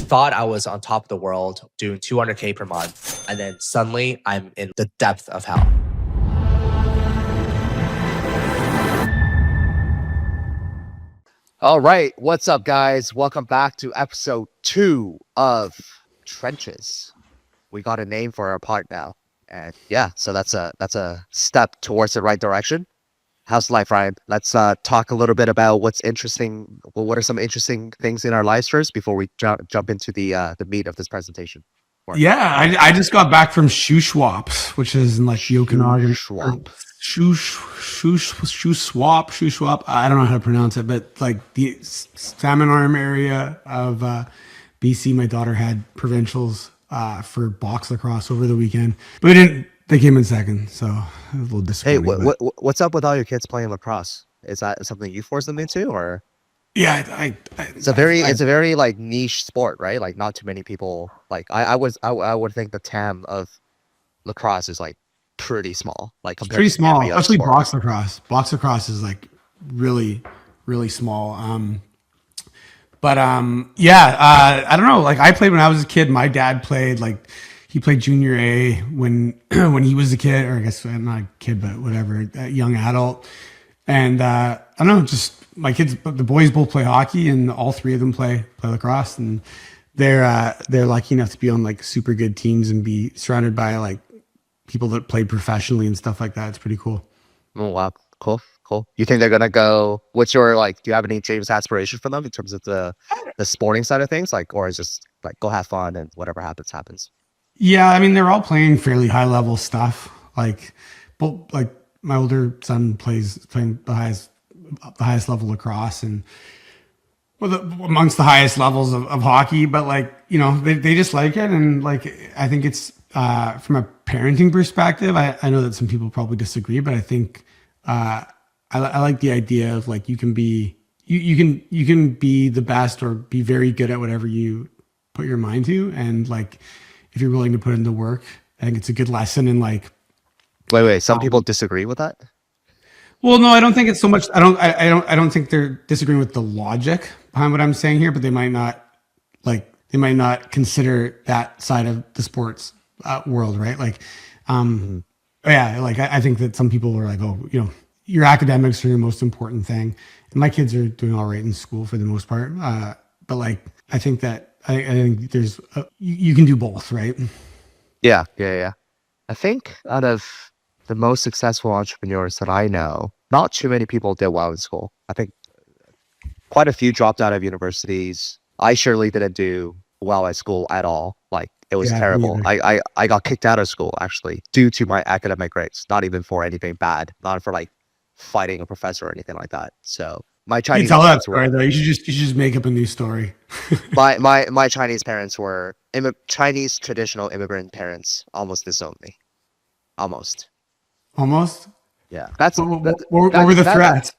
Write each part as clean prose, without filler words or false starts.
thought I was on top of the world doing 200K per month. And then suddenly I'm in the depth of hell. All right, what's up, guys? Welcome back to episode 2 of Trenches. We got a name for our part now, and yeah, so that's a step towards the right direction. How's life, Ryan? Let's talk a little bit about what's interesting. Well, what are some interesting things in our lives first before we jump into the meat of this presentation? Yeah, I just got back from shoe swaps, which is in like the Okanagan. Shoe swap. I don't know how to pronounce it, but like the Salmon Arm area of BC, my daughter had provincials for box lacrosse over the weekend, but they came in second, so a little disappointing. Hey, what's up with all your kids playing lacrosse? Is that something you forced them into, or? Yeah, it's a very like niche sport, right? Like not too many people like. I would think the TAM of lacrosse is like pretty small, like compared pretty to small, every other especially sport. box lacrosse. Box lacrosse is like really small. I don't know. Like I played when I was a kid. My dad played he played junior A when he was a kid, or I guess not a kid, but whatever, a young adult. And I don't know, just my kids, the boys both play hockey, and all three of them play lacrosse, and they're lucky enough to be on like super good teams and be surrounded by like people that played professionally and stuff like that. It's pretty cool. Oh wow, cool. You think they're gonna go? What's your like? Do you have any dreams, aspirations for them in terms of the sporting side of things, like, or is just like go have fun and whatever happens? Yeah, I mean they're all playing fairly high level stuff. Like my older son playing the highest level lacrosse, and amongst the highest levels of hockey, but like, you know, they just like it. And like, I think it's from a parenting perspective, I know that some people probably disagree, but I think I like the idea of like, you can be the best or be very good at whatever you put your mind to. And like, if you're willing to put in the work, I think it's a good lesson in like, wait, some people disagree with that? Well, no, I don't think it's so much. I don't think they're disagreeing with the logic behind what I'm saying here, but they might not consider that side of the sports world, right? Like, yeah, like I think that some people are like, oh, you know, your academics are your most important thing, and my kids are doing all right in school for the most part. But like, I think there's you can do both, right? Yeah. I think out of the most successful entrepreneurs that I know, not too many people did well in school. I think quite a few dropped out of universities. I surely didn't do well at school at all. Like, it was terrible. I got kicked out of school actually due to my academic grades, not even for anything bad, not for like fighting a professor or anything like that. So my Chinese, you tell that story though. You should just make up a new story. my Chinese parents were Chinese traditional immigrant parents. Almost disowned me. Almost. Yeah. What were the threats?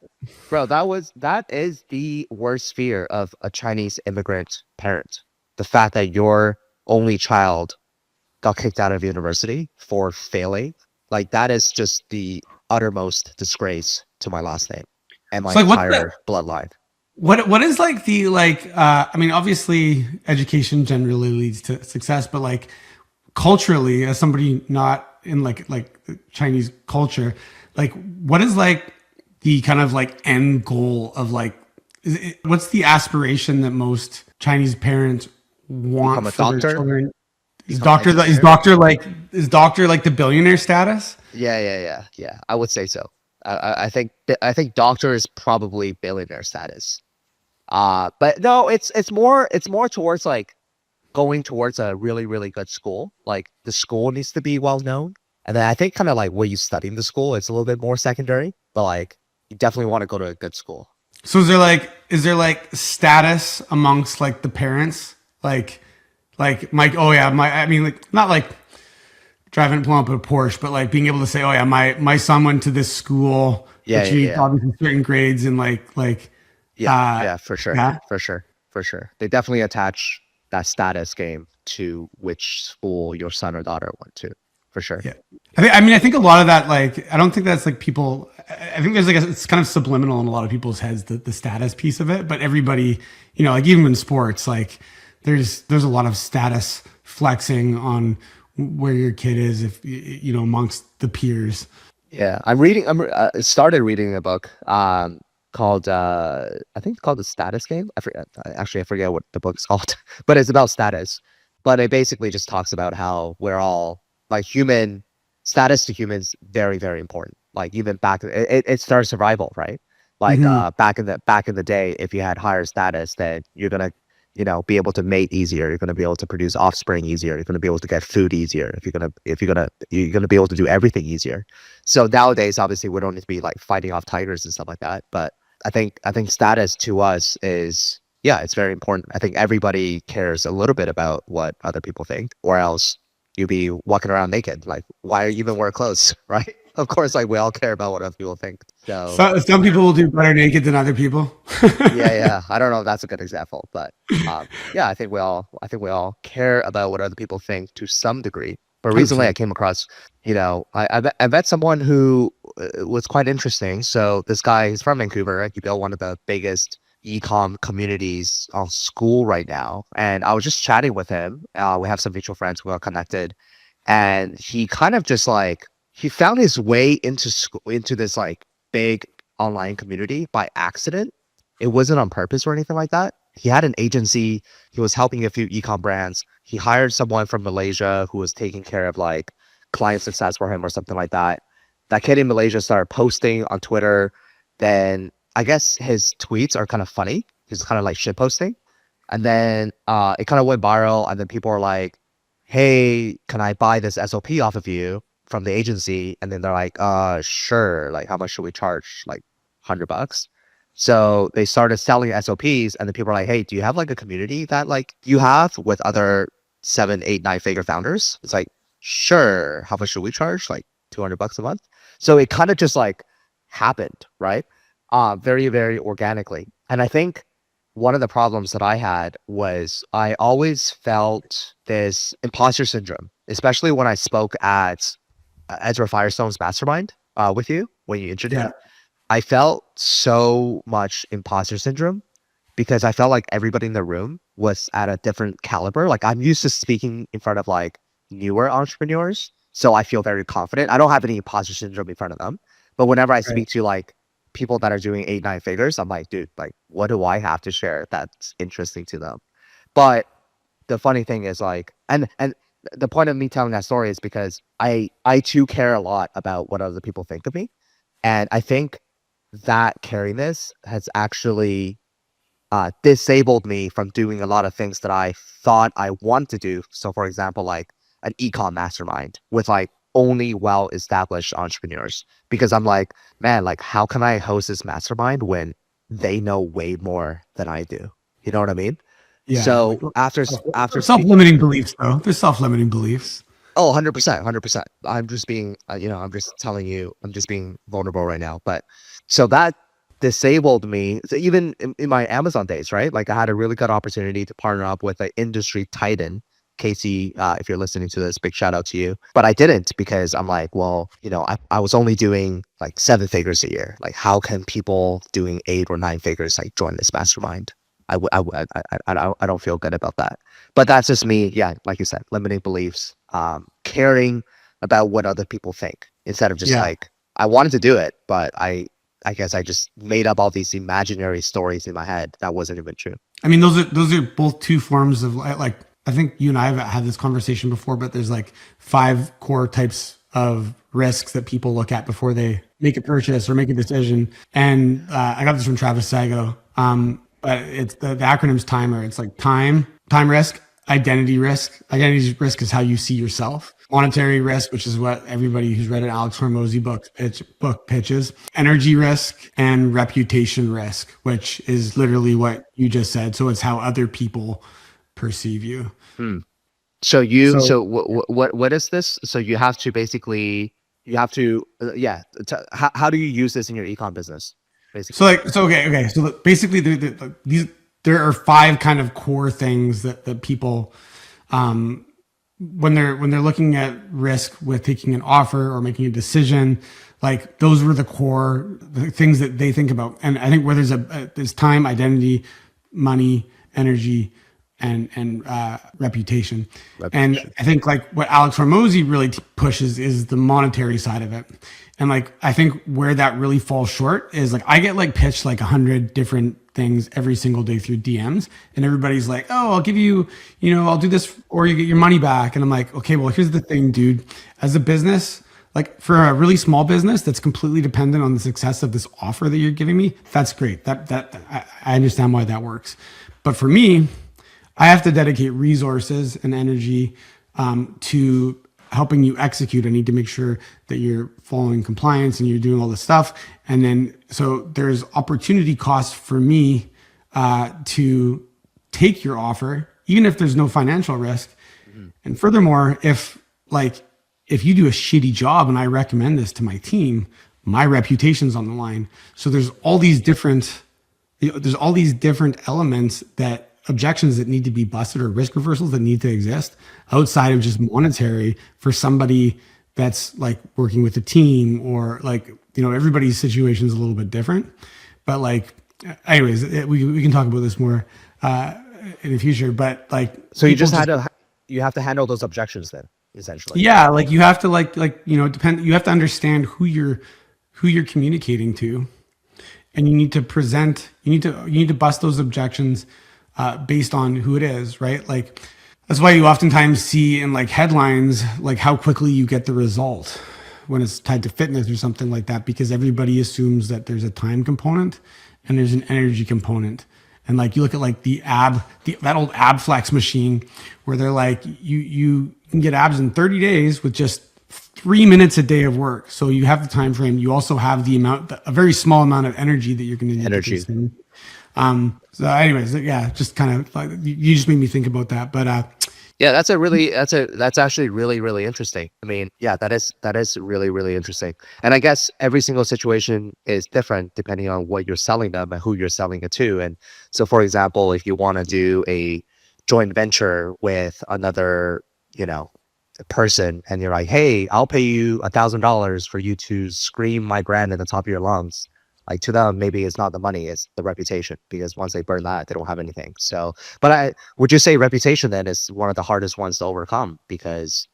Bro, that is the worst fear of a Chinese immigrant parent. The fact that your only child got kicked out of university for failing, like that is just the uttermost disgrace to my last name and my entire bloodline. What is like the I mean, obviously education generally leads to success, but like culturally, as somebody not in like the Chinese culture, like what is like the kind of like end goal of like, what's the aspiration that most Chinese parents want for their children? Is doctor like the billionaire status? Yeah. I would say so. I think doctor is probably billionaire status. But no, it's more towards like going towards a really, really good school. Like the school needs to be well known. And then I think kind of like what you study in the school, it's a little bit more secondary, but like you definitely want to go to a good school. So is there like status amongst like the parents? Like Mike, I mean, like not like driving pulling up a Porsche, but like being able to say, oh yeah, my son went to this school, achieved obviously certain grades, and for sure. They definitely attach that status game to which school your son or daughter went to, for sure. Yeah, I think a lot of that, like, I don't think that's like people. I think there's like it's kind of subliminal in a lot of people's heads, the status piece of it. But everybody, you know, like even in sports, like there's a lot of status flexing on where your kid is, if you know, amongst the peers. Yeah, I started reading a book called I think it's called The Status Game. I forget what the book's called, but it's about status. But it basically just talks about how we're all like human status to humans very, very important. Like even it starts survival, right? Like Mhm. back in the day, if you had higher status, then you're gonna, be able to mate easier. You're gonna be able to produce offspring easier. You're gonna be able to get food easier. You're gonna be able to do everything easier. So nowadays, obviously, we don't need to be like fighting off tigers and stuff like that. But I think status to us is, yeah, it's very important. I think everybody cares a little bit about what other people think, or else you'd be walking around naked. Like, why you even wear clothes, right? Of course, like we all care about what other people think. So So some people will do better naked than other people. yeah. I don't know if that's a good example, but yeah, I think we all care about what other people think to some degree. But recently, I 100%. came across, I met someone who was quite interesting. So this guy is from Vancouver. Right? He built one of the biggest e-com communities on school right now, and I was just chatting with him. We have some mutual friends who are connected, and he kind of just like he found his way into school into this like big online community by accident. It wasn't on purpose or anything like that. He had an agency. He was helping a few ecom brands. He hired someone from Malaysia who was taking care of like client success for him or something like that. That kid in Malaysia started posting on Twitter. Then I guess his tweets are kind of funny. He's kind of like shit posting. And then it kind of went viral. And then people are like, hey, can I buy this SOP off of you from the agency? And then they're like, sure. Like, how much should we charge? Like $100. So they started selling SOPs, and then people are like, hey, do you have like a community that like you have with other 7, 8, 9 figure founders? It's like, sure. How much should we charge? Like $200 a month. So it kind of just like happened, right? Very, very organically. And I think one of the problems that I had was I always felt this imposter syndrome, especially when I spoke at Ezra Firestone's mastermind with you when you introduced Yeah. me. I felt so much imposter syndrome because I felt like everybody in the room was at a different caliber. Like I'm used to speaking in front of like newer entrepreneurs, so I feel very confident. I don't have any imposter syndrome in front of them, but whenever I Right. speak to like people that are doing 8, 9 figures, I'm like, dude, like, what do I have to share that's interesting to them? But the funny thing is like, and the point of me telling that story is because I too care a lot about what other people think of me, and I think that cariness has actually disabled me from doing a lot of things that I thought I want to do. So, for example, like an ecom mastermind with like only well-established entrepreneurs, because I'm like, man, like how can I host this mastermind when they know way more than I do? You know what I mean? Yeah. Like So after self-limiting beliefs, though. There's self-limiting beliefs. oh, 100%, 100%. I'm just being, I'm just telling you, I'm just being vulnerable right now. But so that disabled me. So even in my Amazon days, right? Like I had a really good opportunity to partner up with an industry titan. Casey, if you're listening to this, big shout out to you. But I didn't because I'm like, well, I was only doing like 7 figures a year. Like, how can people doing 8 or 9 figures like join this mastermind? I don't feel good about that. But that's just me. Yeah, like you said, limiting beliefs, caring about what other people think instead of just Yeah. like I wanted to do it, but I guess I just made up all these imaginary stories in my head that wasn't even true. I mean, those are both two forms of like. I think you and I have had this conversation before, but there's like 5 core types of risks that people look at before they make a purchase or make a decision. And I got this from Travis Sago. But it's the acronym's TIMER. It's like time risk, identity risk. Identity risk is how you see yourself. Monetary risk, which is what everybody who's read an Alex Hormozy book pitches. Energy risk and reputation risk, which is literally what you just said. So it's how other people perceive you. Hmm. So So what is this? So you have to basically how do you use this in your ecom business basically? okay. So basically, there are 5 kind of core things that people, when they're looking at risk with taking an offer or making a decision, like those were the things that they think about. And I think where there's time, identity, money, energy, and reputation. And I think like what Alex Hormozy really pushes is the monetary side of it. And like, I think where that really falls short is like, I get like pitched like 100 different things every single day through DMs, and everybody's like, oh, I'll give you, I'll do this or you get your money back. And I'm like, okay, well, here's the thing, dude. As a business, like for a really small business that's completely dependent on the success of this offer that you're giving me, that's great. I understand why that works. But for me, I have to dedicate resources and energy to helping you execute. I need to make sure that you're following compliance and you're doing all this stuff. And then, so there's opportunity cost for me to take your offer, even if there's no financial risk. And furthermore, if you do a shitty job and I recommend this to my team, my reputation's on the line. So there's all these different elements objections that need to be busted or risk reversals that need to exist outside of just monetary for somebody that's like working with a team or like, everybody's situation is a little bit different. But like, anyways, we can talk about this more in the future. But like, so you have to handle those objections then, essentially. Yeah, like you have to you have to understand who you're communicating to, and you need to bust those objections based on who it is, right? Like that's why you oftentimes see in like headlines like how quickly you get the result when it's tied to fitness or something like that, because everybody assumes that there's a time component and there's an energy component. And like you look at like that old ab flex machine where they're like you can get abs in 30 days with just 3 minutes a day of work. So you have the time frame. You also have a very small amount of energy that you're going to need to consume. So anyways, yeah, just kind of like you just made me think about that. But yeah, that's actually really, really interesting. I mean, yeah, that is really, really interesting. And I guess every single situation is different depending on what you're selling them and who you're selling it to. And so, for example, if you want to do a joint venture with another, person, and you're like, hey, I'll pay you $1,000 for you to scream my brand at the top of your lungs. Like to them, maybe it's not the money, it's the reputation, because once they burn that, they don't have anything. So, but would you say reputation then is one of the hardest ones to overcome, because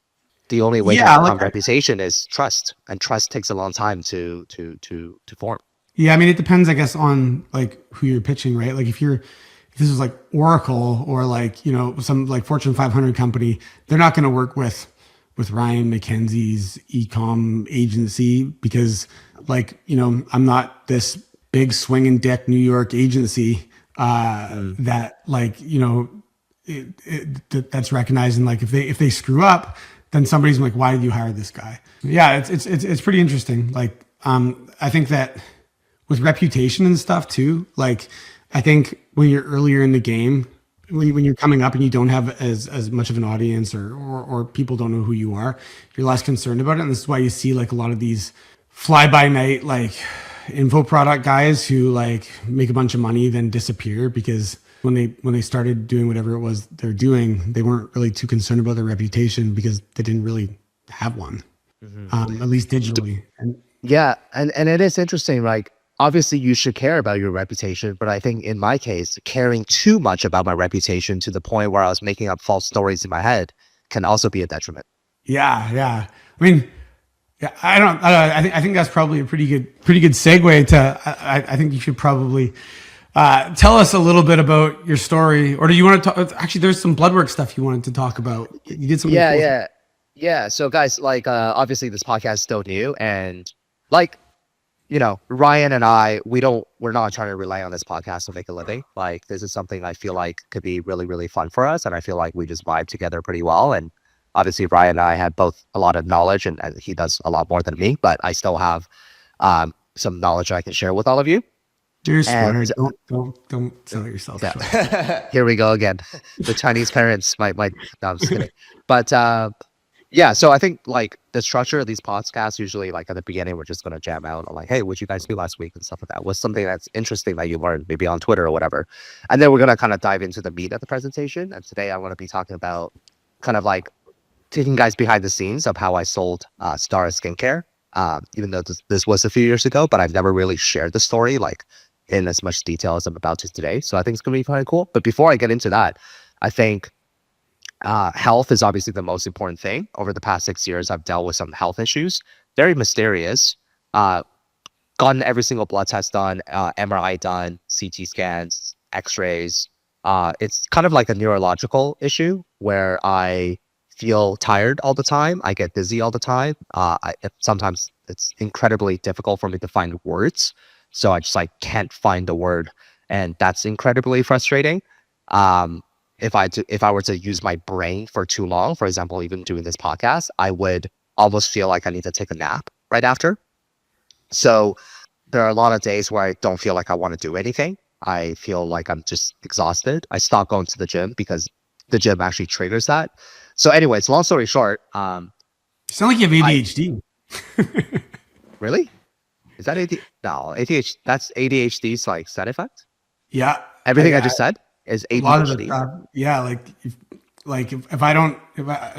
the only way to overcome reputation is trust, and trust takes a long time to form. Yeah, I mean, it depends, I guess, on like who you're pitching, right? Like if this is like Oracle or like, some like Fortune 500 company, they're not going to work with Ryan McKenzie's e-com agency because like, I'm not this big swinging dick New York agency that like, that's recognizing like if they screw up, then somebody's like, why did you hire this guy? Yeah, it's pretty interesting. Like, I think that with reputation and stuff too, like I think when you're earlier in the game, when you're coming up and you don't have as much of an audience or people don't know who you are, you're less concerned about it. And this is why you see like a lot of these fly by night, like info product guys who like make a bunch of money, then disappear, because when they started doing whatever it was they're doing, they weren't really too concerned about their reputation because they didn't really have one, at least digitally. And it is interesting. Like, obviously you should care about your reputation, but I think in my case, caring too much about my reputation to the point where I was making up false stories in my head can also be a detriment. Yeah. I mean, yeah, I think that's probably a pretty good segue to, I think you should probably tell us a little bit about your story, or do you want to talk? Actually, there's some blood work stuff you wanted to talk about. You did something. Yeah. So guys, like, obviously this podcast is still new, and like, Ryan and I, we're not trying to rely on this podcast to make a living. Like, this is something I feel like could be really, really fun for us. And I feel like we just vibe together pretty well. And obviously Ryan and I have both a lot of knowledge, and he does a lot more than me, but I still have some knowledge I can share with all of you. You're smart. Don't sell yourself. Yeah. Here we go again. The Chinese parents might, no, I'm just kidding. But, yeah, so I think like the structure of these podcasts, usually like at the beginning, we're just going to jam out on like, hey, what'd you guys do last week and stuff like that. What's something that's interesting that you learned maybe on Twitter or whatever. And then we're going to kind of dive into the meat of the presentation. And today I'm going to be talking about kind of like taking guys behind the scenes of how I sold Sdara Skincare, even though this was a few years ago, but I've never really shared the story like in as much detail as I'm about to today. So I think it's going to be kind of cool. But before I get into that, I think health is obviously the most important thing. Over the past 6 years, I've dealt with some health issues, very mysterious. Gotten every single blood test done, MRI done, CT scans, X-rays. It's kind of like a neurological issue where I feel tired all the time. I get dizzy all the time. Sometimes it's incredibly difficult for me to find words, so I just like can't find the word, and that's incredibly frustrating. If I were to use my brain for too long, for example, even doing this podcast, I would almost feel like I need to take a nap right after. So there are a lot of days where I don't feel like I want to do anything. I feel like I'm just exhausted. I stop going to the gym because the gym actually triggers that. So anyways, long story short, You sound like you have ADHD. really? Is that ADHD? No, ADHD, that's ADHD's like side effect? Yeah. Everything I just said is A lot of ADHD. the yeah, if I don't,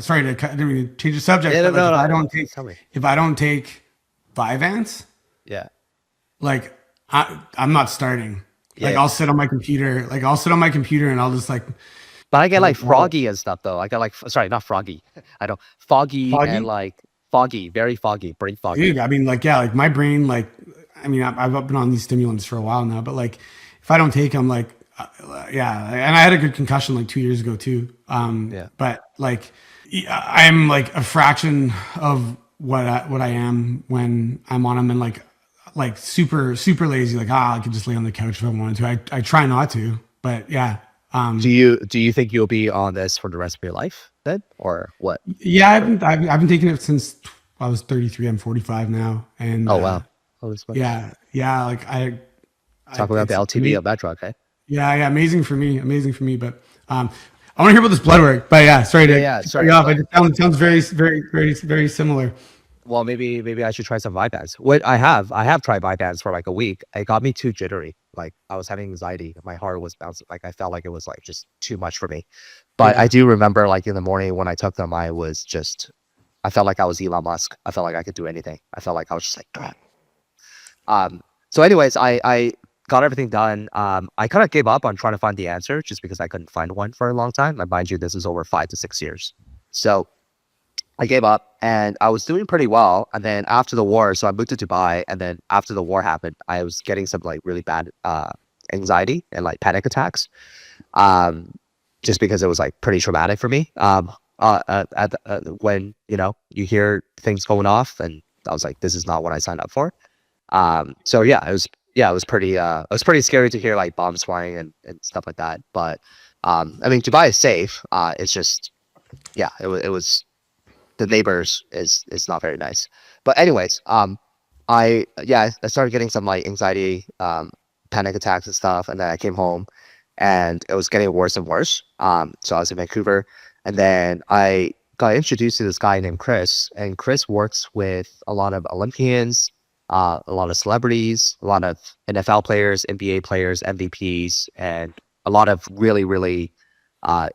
sorry to I didn't mean to change the subject, Yeah, but like, no, if I no, don't take, tell me. if I don't take Vyvanse, Yeah. like I'm not starting. Like Yeah. I'll sit on my computer, and I'll just like But I get like Well- froggy and stuff though. I get like, sorry, not froggy. I don't, foggy, Foggy? and like foggy, very foggy, brain foggy. dude, I mean, like, yeah, like my brain, like, I mean, I've been on these stimulants for a while now, but like, if I don't take them, like, yeah, and I had a good concussion like 2 years ago too. Yeah. But like, I'm like a fraction of what I am when I'm on them, and like super lazy. Like, I could just lay on the couch if I wanted to. I try not to, but yeah. Do you think you'll be on this for the rest of your life then, or what? Yeah, I've been taking it since I was 33. I'm 45 now, and Oh wow. Holy smokes. yeah, like Talk about the it's- to me- LTV of that drug, okay? Yeah, amazing for me. But I want to hear about this blood work. But yeah, sorry to Yeah, cut sorry. you off. It sounds very similar. Well, maybe I should try some Vyvanse. What I have tried Vyvanse for like a week. It got me too jittery. Like I was having anxiety. My heart was bouncing. Like I felt like it was like just too much for me. But Yeah. I do remember like in the morning when I took them, I felt like I was Elon Musk. I felt like I could do anything. I felt like I was just like, "Grr." So anyways, I got everything done. I kind of gave up on trying to find the answer just because I couldn't find one for a long time. And mind you, this is over 5 to 6 years. So I gave up and I was doing pretty well. And then after the war, so I moved to Dubai. And then after the war happened, I was getting some like really bad anxiety and like panic attacks. Just because it was like pretty traumatic for me. When you hear things going off, and I was like, this is not what I signed up for. So yeah, it was pretty scary to hear like bombs flying and stuff like that. But I mean, Dubai is safe. It's just, yeah, it was the neighbors is not very nice. But anyways, I started getting some like anxiety, panic attacks and stuff, and then I came home, and it was getting worse and worse. So I was in Vancouver, and then I got introduced to this guy named Chris, and Chris works with a lot of Olympians, a lot of celebrities, a lot of NFL players, NBA players, MVPs, and a lot of really, really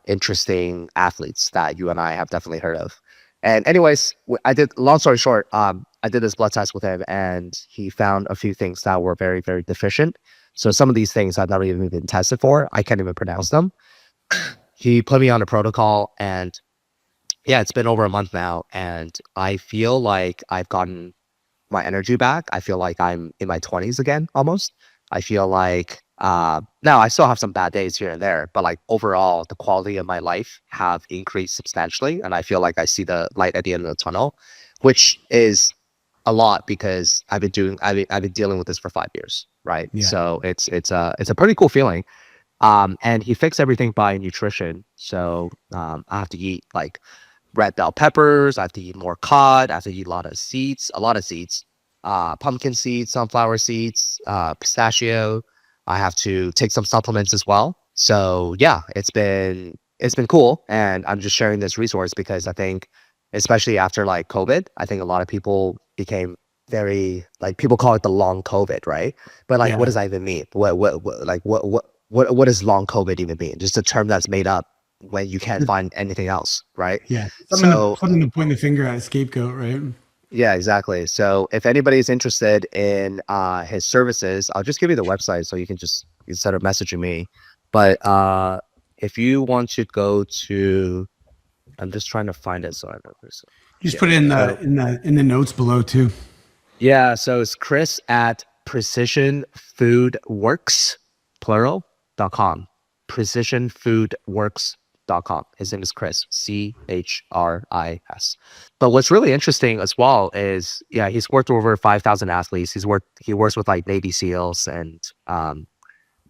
interesting athletes that you and I have definitely heard of. And anyways, long story short, I did this blood test with him, and he found a few things that were very, very deficient. So some of these things I've never even been tested for. I can't even pronounce them. He put me on a protocol, and yeah, it's been over a month now, and I feel like I've gotten my energy back. I feel like I'm in my 20s again, almost. I feel like now I still have some bad days here and there, but like overall, the quality of my life have increased substantially, and I feel like I see the light at the end of the tunnel, which is a lot because I've been dealing with this for 5 years, right? Yeah. So it's a pretty cool feeling. And he fixed everything by nutrition. So I have to eat like red bell peppers. I have to eat more cod. I have to eat a lot of seeds, pumpkin seeds, sunflower seeds, pistachio. I have to take some supplements as well. So yeah, it's been cool. And I'm just sharing this resource because I think, especially after like COVID, I think a lot of people became very like, people call it the long COVID, right? But like, Yeah. what does that even mean? What does long COVID even mean? Just a term that's made up when you can't find anything else, right? Yeah, So something to point the finger at a scapegoat, right? yeah, exactly. So if anybody's interested in his services, I'll just give you the website so you can instead of messaging me. But if you want to go to, I'm just trying to find it so I remember. So, Just put it in the notes below too. yeah, so it's Chris at precisionfoodworks, plural.com. precisionfoodworks.com. His name is Chris, Chris. But what's really interesting as well is, yeah, he's worked with over 5,000 athletes. He works with like Navy SEALs and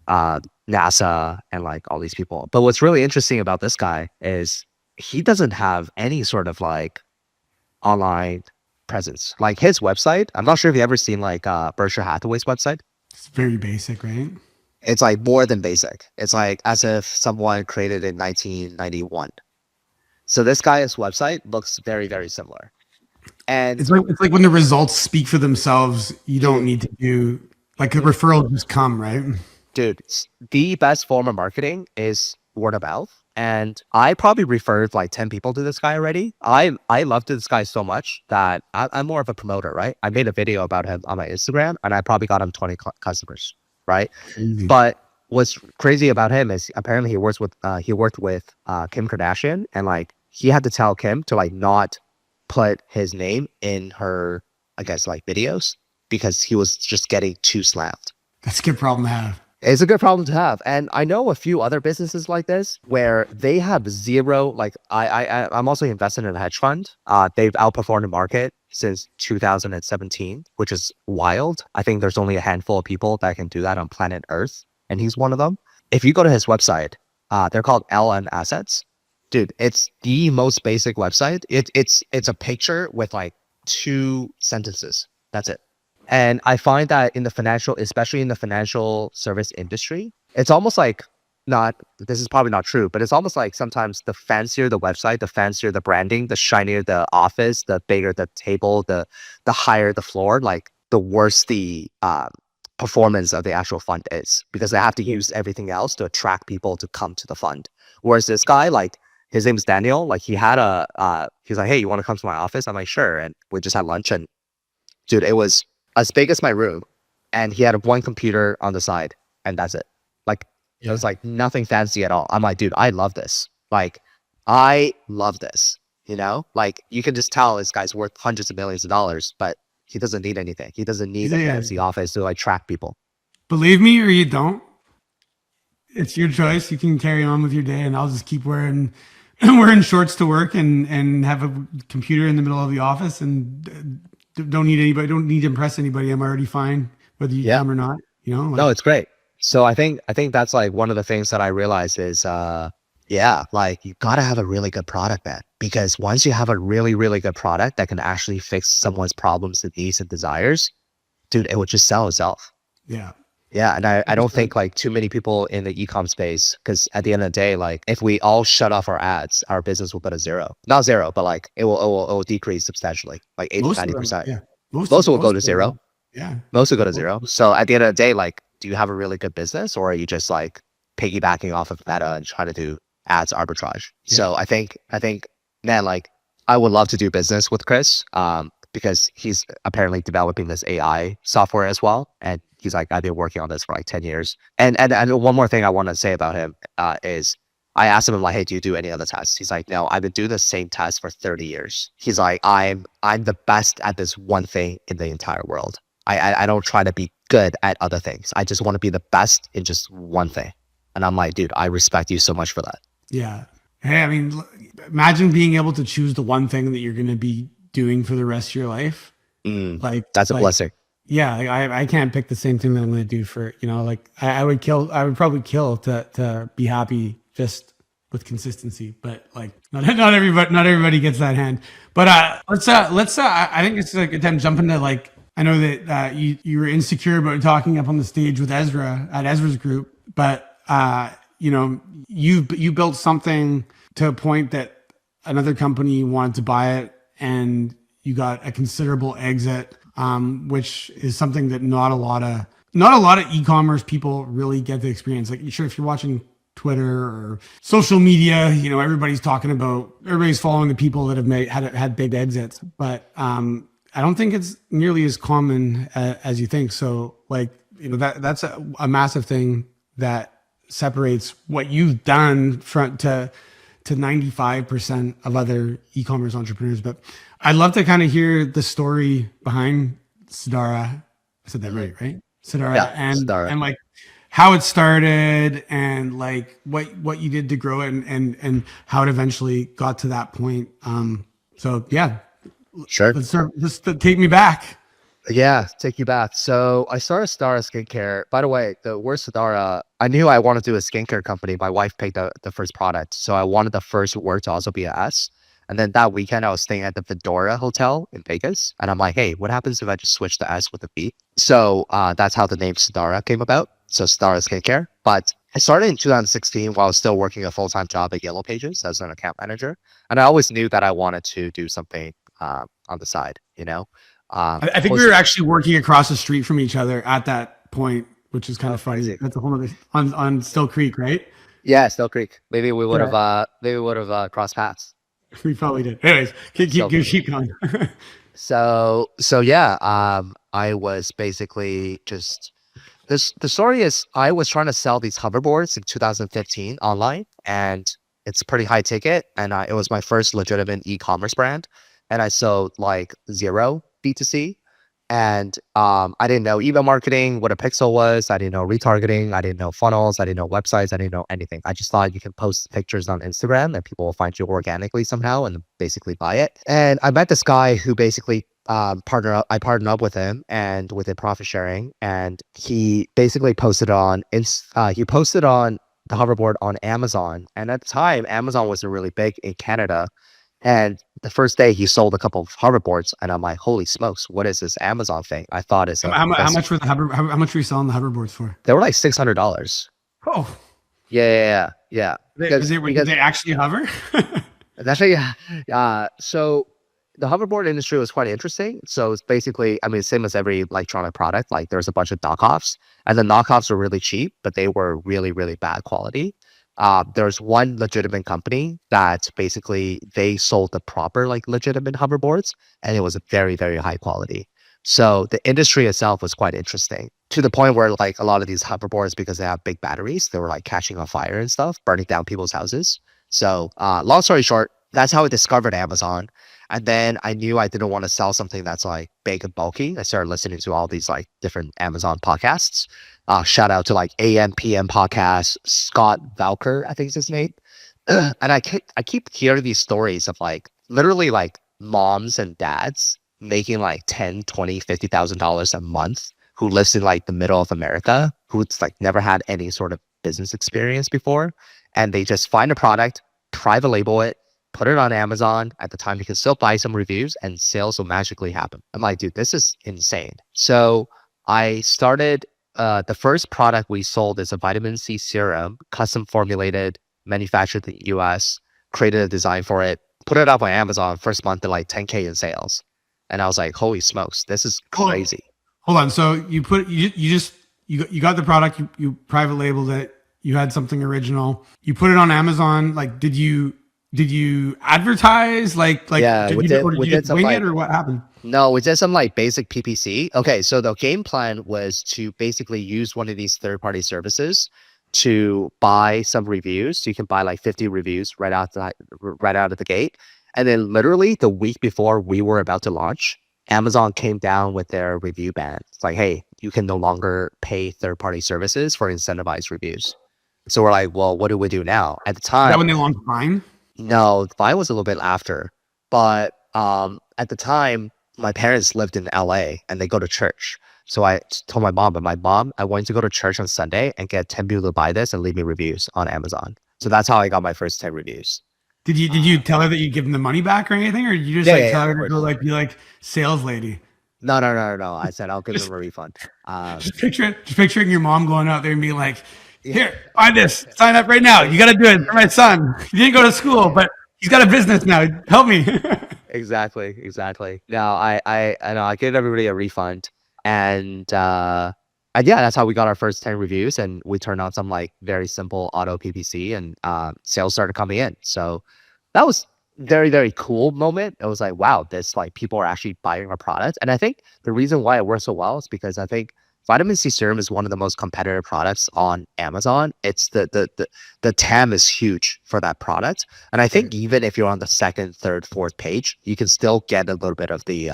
NASA and like all these people. But what's really interesting about this guy is he doesn't have any sort of like online presence. Like his website, I'm not sure if you've ever seen like Berkshire Hathaway's website. It's very basic, right? It's like more than basic. It's like as if someone created in 1991. So this guy's website looks very, very similar. And it's like when the results speak for themselves, you don't need to do like the referrals just come, right? Dude, the best form of marketing is word of mouth. And I probably referred like 10 people to this guy already. I loved this guy so much that I'm more of a promoter, right? I made a video about him on my Instagram and I probably got him 20 customers, right? Easy. But what's crazy about him is apparently he worked with Kim Kardashian, and like he had to tell Kim to like not put his name in her, I guess, like videos because he was just getting too slammed. That's a good problem to have. It's a good problem to have. And I know a few other businesses like this where they have zero, like I'm also invested in a hedge fund. They've outperformed the market since 2017, which is wild. I think there's only a handful of people that can do that on planet Earth. And he's one of them. If you go to his website, they're called LN Assets. Dude, it's the most basic website. It's a picture with like 2 sentences. That's it. And I find that in the financial, especially in the financial service industry, it's almost like this is probably not true, but it's almost like sometimes the fancier the website, the fancier the branding, the shinier the office, the bigger the table, the higher the floor, like the worse the performance of the actual fund is, because they have to use everything else to attract people to come to the fund. Whereas this guy, like his name is Daniel, like he's like, hey, you want to come to my office? I'm like, sure. And we just had lunch, and dude, it was as big as my room, and he had one computer on the side, and that's it. Like it was like nothing fancy at all. I'm like, dude, I love this. Like I love this. You know, like you can just tell this guy's worth hundreds of millions of dollars, but he doesn't need anything. He doesn't need a fancy office to like track people. Believe me or you don't. It's your choice. You can carry on with your day, and I'll just keep wearing shorts to work and have a computer in the middle of the office and don't need anybody. Don't need to impress anybody. I'm already fine whether you come or not. You know. Like, no, it's great. So I think that's like one of the things that I realized is like you gotta have a really good product, man. Because once you have a really, really good product that can actually fix someone's problems and needs and desires, dude, it would just sell itself. Yeah. Yeah. And I don't think like too many people in the e-com space, because at the end of the day, like if we all shut off our ads, our business will go to zero. Not zero, but like it will decrease substantially, like 80-90%. Yeah. Most will go to zero. Yeah. Most will go to zero. So at the end of the day, like, do you have a really good business, or are you just like piggybacking off of Meta and trying to do ads arbitrage? Yeah. So I think, man, like I would love to do business with Chris, because he's apparently developing this AI software as well. And he's like, I've been working on this for like 10 years. And one more thing I want to say about him is I asked him, like, hey, do you do any other tests? He's like, no, I've been doing the same test for 30 years. He's like, I'm the best at this one thing in the entire world. I don't try to be good at other things. I just want to be the best in just one thing. And I'm like, dude, I respect you so much for that. Yeah. Hey, I mean, imagine being able to choose the one thing that you're going to be doing for the rest of your life. Like that's a blessing. Yeah. Like, I can't pick the same thing that I'm going to do for, you know, like I would probably kill to be happy just with consistency, but like not everybody gets that hand. But let's I think it's like a time to jump into, like, I know that you were insecure about talking up on the stage with Ezra at Ezra's group, but you know, you built something to a point that another company wanted to buy it, and you got a considerable exit, which is something that not a lot of e-commerce people really get to experience. Like, sure, if you're watching Twitter or social media, you know, everybody's following the people that have had big exits, but I don't think it's nearly as common as you think. So, like, you know, that's a massive thing that separates what you've done from to 95% of other e-commerce entrepreneurs. But I'd love to kind of hear the story behind Sdara. I said that right? Sdara, Yeah, and Sdara. like how it started and like what you did to grow it and how it eventually got to that point. So yeah, Sure. let's take me back. Yeah, take you back. So I started Sdara Skincare. By the way, the word Sdara, I knew I wanted to do a skincare company. My wife picked the first product. So I wanted the first word to also be a S. And then that weekend, I was staying at the Fedora Hotel in Vegas. And I'm like, hey, what happens if I just switch the S with a B? So that's how the name Sdara came about. So Sdara Skincare. But I started in 2016 while I was still working a full-time job at Yellow Pages as an account manager. And I always knew that I wanted to do something on the side, you know? I think we were actually working across the street from each other at that point, which is kind of funny. crazy. That's a whole other on Still Creek, right? Yeah, Still Creek. Maybe we would have crossed paths. We probably did. Anyways, keep going. So yeah, I was basically just the story is I was trying to sell these hoverboards in 2015 online, and it's pretty high ticket, and it was my first legitimate e-commerce brand, and I sold like 0 B2C, and I didn't know email marketing, what a pixel was, I didn't know retargeting, I didn't know funnels, I didn't know websites, I didn't know anything. I just thought you can post pictures on Instagram and people will find you organically somehow and basically buy it. And I met this guy who basically I partnered up with him and within profit sharing, and he basically posted on the hoverboard on Amazon. And at the time, Amazon wasn't really big in Canada. And the first day he sold a couple of hoverboards, and I'm like, holy smokes, what is this Amazon thing? I thought it's How much were how much were you selling the hoverboards for? they were like $600. Oh, Yeah. did they actually hover? That's right. Yeah. So the hoverboard industry was quite interesting. So it's basically, I mean, same as every electronic product. Like there's a bunch of knockoffs, and the knockoffs were really cheap, but they were really, really bad quality. There's one legitimate company that basically they sold the proper like legitimate hoverboards, and it was a very, very high quality. So the industry itself was quite interesting to the point where like a lot of these hoverboards, because they have big batteries, they were like catching on fire and stuff, burning down people's houses. So long story short, that's how I discovered Amazon. And then I knew I didn't want to sell something that's like big and bulky. I started listening to all these like different Amazon podcasts. Shout out to like AM/PM podcast, Scott Valker, I think is his name. And I keep hearing these stories of like literally like moms and dads making like 10, 20, $50,000 a month who lives in like the middle of America, who's like never had any sort of business experience before. And they just find a product, private label it, put it on Amazon. At the time, you can still buy some reviews and sales will magically happen. I'm like, dude, this is insane. So I started, the first product we sold is a vitamin C serum, custom formulated, manufactured in the US, created a design for it, put it up on Amazon. First month, did like 10K in sales. And I was like, holy smokes, this is crazy. Hold on. So you got the product, you private labeled it, you had something original, you put it on Amazon. Like, did you advertise? Yeah, did we you did some wing like, it or what happened? no, we did some like basic PPC. Okay, so the game plan was to basically use one of these third-party services to buy some reviews. So you can buy like 50 reviews right out of the gate. And then literally the week before we were about to launch, Amazon came down with their review ban. It's like, hey, you can no longer pay third-party services for incentivized reviews. So we're like, well, what do we do now? At the Is time, that when they launched Vine? no, Vine was a little bit after, but at the time, my parents lived in LA and they go to church. So I told my mom, I wanted to go to church on Sunday and get 10 people to buy this and leave me reviews on Amazon. So that's how I got my first 10 reviews. Did you tell her that you give them the money back or anything, or did you just tell her to go like be like sales lady? No. I said I'll give them a refund. Just picturing your mom going out there and being like, here, buy this, sign up right now. You got to do it for my son. He didn't go to school, but he's got a business now. Help me. Exactly. No, I know I gave everybody a refund, and yeah, that's how we got our first 10 reviews, and we turned on some like very simple auto PPC, and sales started coming in. So that was very, very cool moment. It was like, wow, this like people are actually buying our product. And I think the reason why it works so well is because I think vitamin C serum is one of the most competitive products on Amazon. It's the TAM is huge for that product. And I think even if you're on the second, third, fourth page, you can still get a little bit of the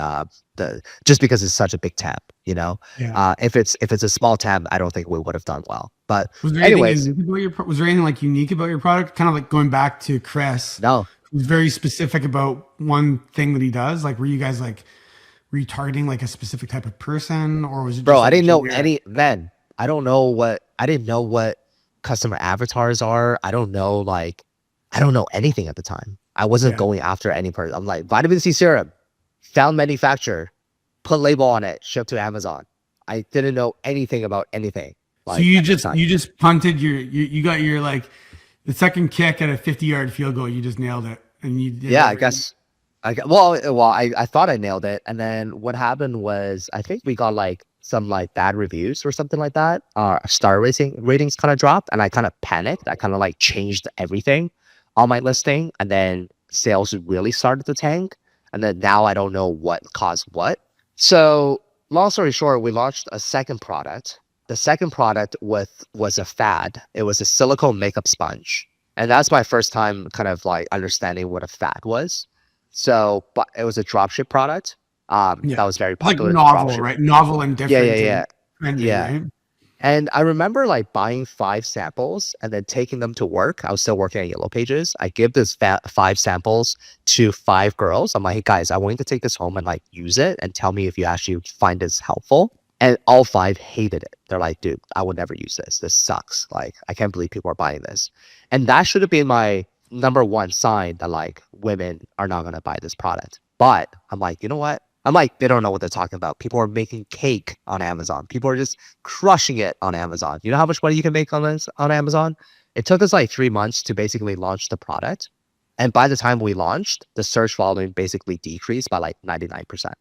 just because it's such a big tab, you know. Yeah. If it's a small tab, I don't think we would have done well. But Was there anyways, anything unique about was there anything like unique about your product? Kind of like going back to Chris, no, who's very specific about one thing that he does. Like, were you guys like retargeting like a specific type of person, or was it just bro, I like didn't know generic? I didn't know what customer avatars are. I don't know anything at the time. I wasn't Yeah. going after any person. I'm like, vitamin C serum, found manufacturer, put label on it, shipped to Amazon. I didn't know anything about anything. So Like, you at the just time. you just punted you got your like the second kick at a 50-yard field goal. You just nailed it, and you did Yeah, I everything. guess. I thought I nailed it, and then what happened was I think we got like some like bad reviews or something like that. Our star ratings kind of dropped, and I kind of panicked. I kind of like changed everything on my listing, and then sales really started to tank. And then now I don't know what caused what. So long story short, we launched a second product. The second product was a fad. It was a silicone makeup sponge, and that's my first time kind of like understanding what a fad was. So, but it was a dropship product. Yeah, That was very like popular in the novel, dropship. right? Novel and Yeah, yeah, different yeah, and trending, yeah. right? And I remember like buying 5 samples and then taking them to work. I was still working at Yellow Pages. I give this 5 samples to 5 girls. I'm like, hey guys, I want you to take this home and like use it and tell me if you actually find this helpful. And all 5 hated it. They're like, dude, I would never use this. This sucks. Like, I can't believe people are buying this. And that should have been my number one sign that like women are not gonna buy this product. But I'm like, you know what? I'm like, they don't know what they're talking about. People are making cake on Amazon. People are just crushing it on Amazon. You know how much money you can make on this on Amazon? It took us like 3 months to basically launch the product. And by the time we launched, the search volume basically decreased by like 99%.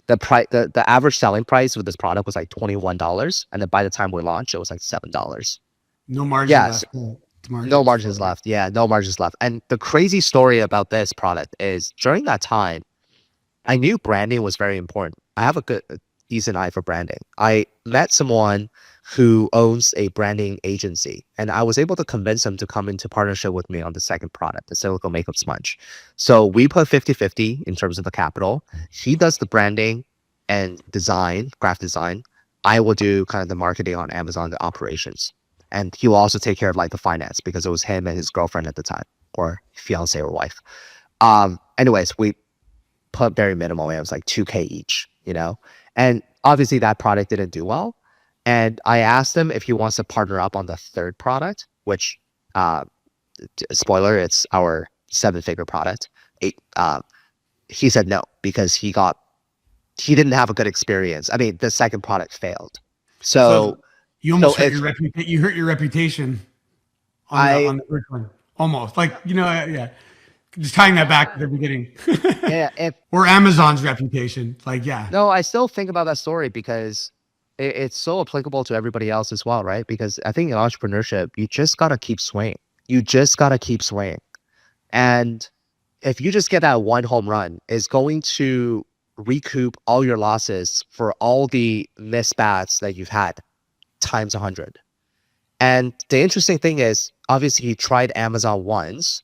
The average selling price with this product was like $21. And then by the time we launched, it was like $7. No margin Yes, left. To no market. margins left. Yeah, no margins left. And the crazy story about this product is during that time, I knew branding was very important. I have a decent eye for branding. I met someone who owns a branding agency, and I was able to convince him to come into partnership with me on the second product, the silicone makeup sponge. So we put 50-50 in terms of the capital. He does the branding and design, graphic design. I will do kind of the marketing on Amazon, the operations. And he will also take care of like the finance because it was him and his girlfriend at the time, or fiance or wife. Anyways, we put very minimal. It was like 2K each, you know? And obviously that product didn't do well. And I asked him if he wants to partner up on the third product, which, spoiler, it's our 7-figure product. He said no because he didn't have a good experience. I mean, the second product failed. So So, you so almost hurt it's, your reputation. You hurt your reputation I, on the first one. Almost like yeah. Just tying that back to the beginning, yeah, if or Amazon's reputation. Like, yeah, No, I still think about that story because it's so applicable to everybody else as well, right? Because I think in entrepreneurship, you just gotta keep swinging. You just gotta keep swinging. And if you just get that one home run, it's going to recoup all your losses for all the missed bats that you've had times 100. And the interesting thing is, obviously, he tried Amazon once.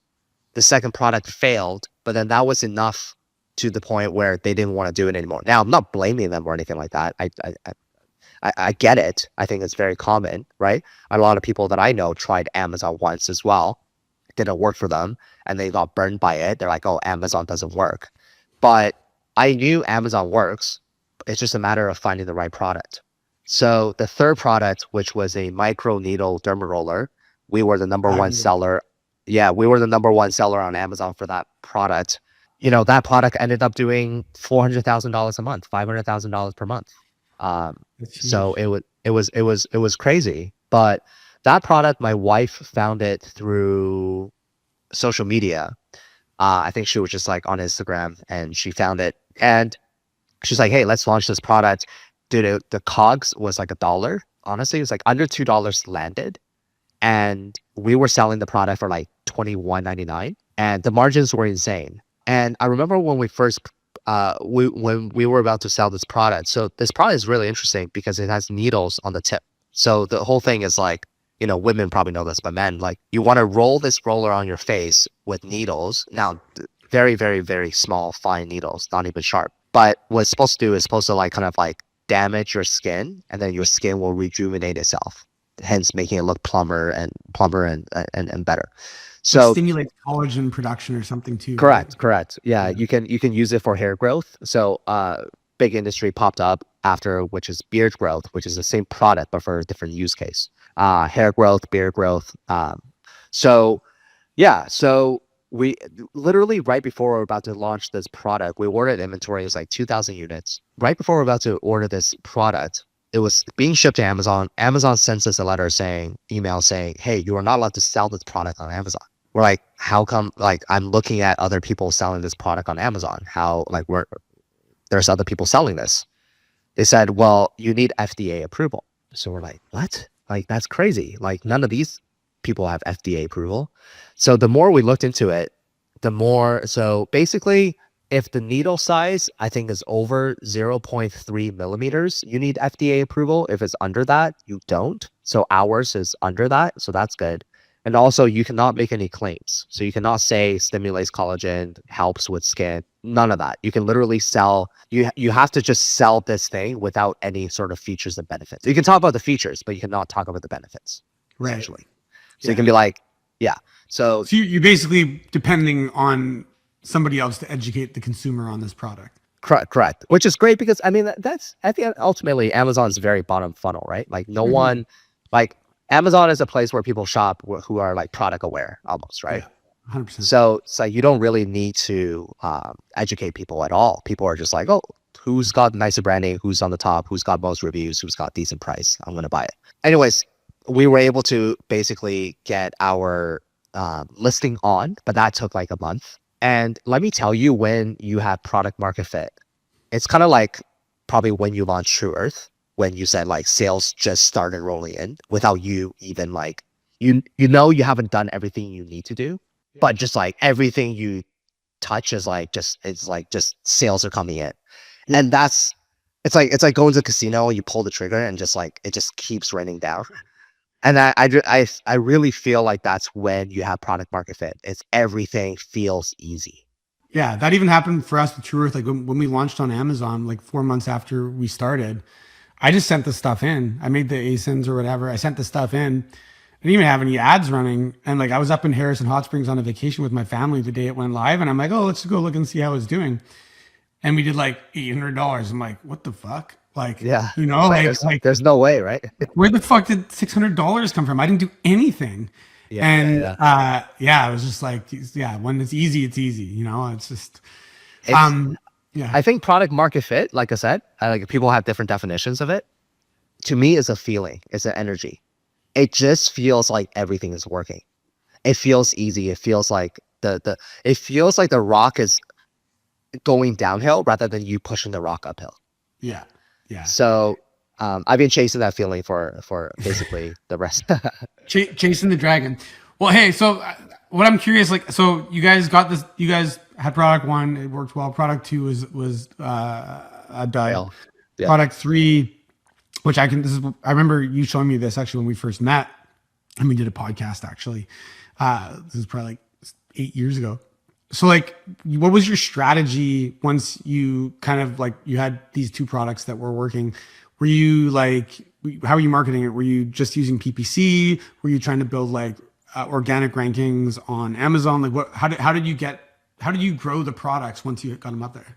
The second product failed, but then that was enough to the point where they didn't want to do it anymore. Now, I'm not blaming them or anything like that. I get it. I think it's very common, right? A lot of people that I know tried Amazon once as well. It didn't work for them, and they got burned by it. They're like, "Oh, Amazon doesn't work." But I knew Amazon works. It's just a matter of finding the right product. So the third product, which was a micro needle derma roller, we were the number one fabulous. seller. Yeah, we were the number one seller on Amazon for that product. That product ended up doing $400,000 a month, $500,000 per month. That's So huge. it was crazy. But that product, my wife found it through social media. I think she was just like on Instagram and she found it and she's like, hey, let's launch this product. Dude, the COGS was like $1. Honestly, it was like under $2 landed. And we were selling the product for like $21.99, and the margins were insane. And I remember when we first when we were about to sell this product, so this product is really interesting because it has needles on the tip. So the whole thing is like, women probably know this, but men, like, you want to roll this roller on your face with needles. Now, very, very, very small, fine needles, not even sharp. But what it's supposed to do is supposed to like kind of like damage your skin, and then your skin will rejuvenate itself, hence making it look plumber and better. So stimulates collagen production or something too. correct, right? correct. Yeah, you can use it for hair growth. So big industry popped up after, which is beard growth, which is the same product but for a different use case. Hair growth, beard growth. So yeah, so we literally right before we were about to launch this product, we ordered inventory. It was like 2,000 units. Right before we were about to order this product, it was being shipped to Amazon. Amazon sends us a letter email saying, hey, you are not allowed to sell this product on Amazon. We're like, how come? Like, I'm looking at other people selling this product on Amazon. How, like, there's other people selling this. They said, well, you need FDA approval. So we're like, what? Like, that's crazy. Like, none of these people have FDA approval. So the more we looked into it, so basically, if the needle size, I think, is over 0.3 millimeters, you need FDA approval. If it's under that, you don't. So ours is under that. So that's good. And also, you cannot make any claims. So you cannot say stimulates collagen, helps with skin, none of that. You can literally sell, you have to just sell this thing without any sort of features and benefits. You can talk about the features, but you cannot talk about the benefits, essentially. So you can be like, yeah. So you basically depending on somebody else to educate the consumer on this product. correct. Which is great because, I mean, that's, at the end, ultimately, Amazon's very bottom funnel, right? Like, no one, like, Amazon is a place where people shop who are like product aware almost, right? Yeah, 100%. So it's like you don't really need to educate people at all. People are just like, oh, who's got nicer branding, who's on the top, who's got most reviews, who's got decent price, I'm going to buy it. Anyways, we were able to basically get our listing on, but that took like a month. And let me tell you, when you have product market fit, it's kind of like probably when you launch True Earth, when you said like sales just started rolling in without you even like, you haven't done everything you need to do, but just like everything you touch is like, just sales are coming in. And it's like going to the casino, you pull the trigger and just like, it just keeps raining down. And I really feel like that's when you have product market fit. It's everything feels easy. Yeah, that even happened for us with True Earth. Like when we launched on Amazon, like 4 months after we started, I just sent the stuff in. I made the ASINs or whatever. I sent the stuff in. I didn't even have any ads running. And like I was up in Harrison Hot Springs on a vacation with my family the day it went live. And I'm like, oh, let's go look and see how it's doing. And we did like $800. I'm like, what the fuck? Like, Yeah. like There's no way, right? where the fuck did $600 come from? I didn't do anything. Yeah. It was just like, yeah, when it's easy, it's easy. It's just, yeah. I think product market fit, like I said, like people have different definitions of it. To me, it's a feeling, it's an energy. It just feels like everything is working. It feels easy. It feels like it feels like the rock is going downhill rather than you pushing the rock uphill. Yeah. Yeah. So I've been chasing that feeling for basically the rest. Chasing the dragon. Well, hey, so what I'm curious, like, so you guys got this, you guys had product 1, it worked well. Product 2 was a dud. Yeah. Product 3, which I remember you showing me this actually when we first met and we did a podcast actually. This is probably like 8 years ago. So like, what was your strategy once you kind of like, you had these 2 products that were working? Were you like, how were you marketing it? Were you just using PPC? Were you trying to build like organic rankings on Amazon? Like how did you grow the products once you got them up there?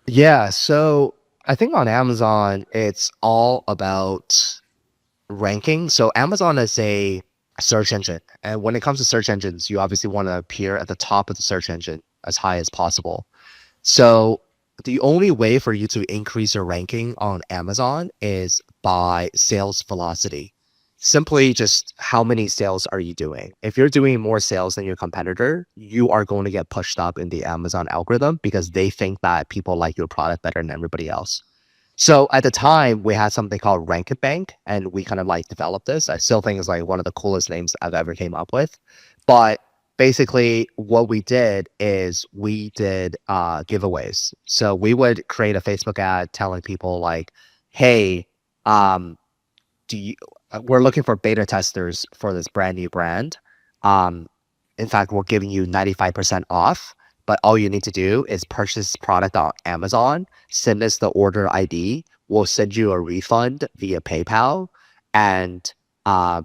Yeah. So I think on Amazon, it's all about ranking. So Amazon is a search engine. And when it comes to search engines, you obviously want to appear at the top of the search engine as high as possible. So the only way for you to increase your ranking on Amazon is by sales velocity. Simply just how many sales are you doing? If you're doing more sales than your competitor, you are going to get pushed up in the Amazon algorithm because they think that people like your product better than everybody else. So at the time, we had something called Rank It Bank, and we kind of like developed this. I still think it's like one of the coolest names I've ever came up with. But basically what we did is we did giveaways. So we would create a Facebook ad telling people like, hey, um, do you we're looking for beta testers for this brand new brand. Um, in fact, we're giving you 95% off, but all you need to do is purchase product on Amazon, send us the order ID, we'll send you a refund via PayPal, and uh,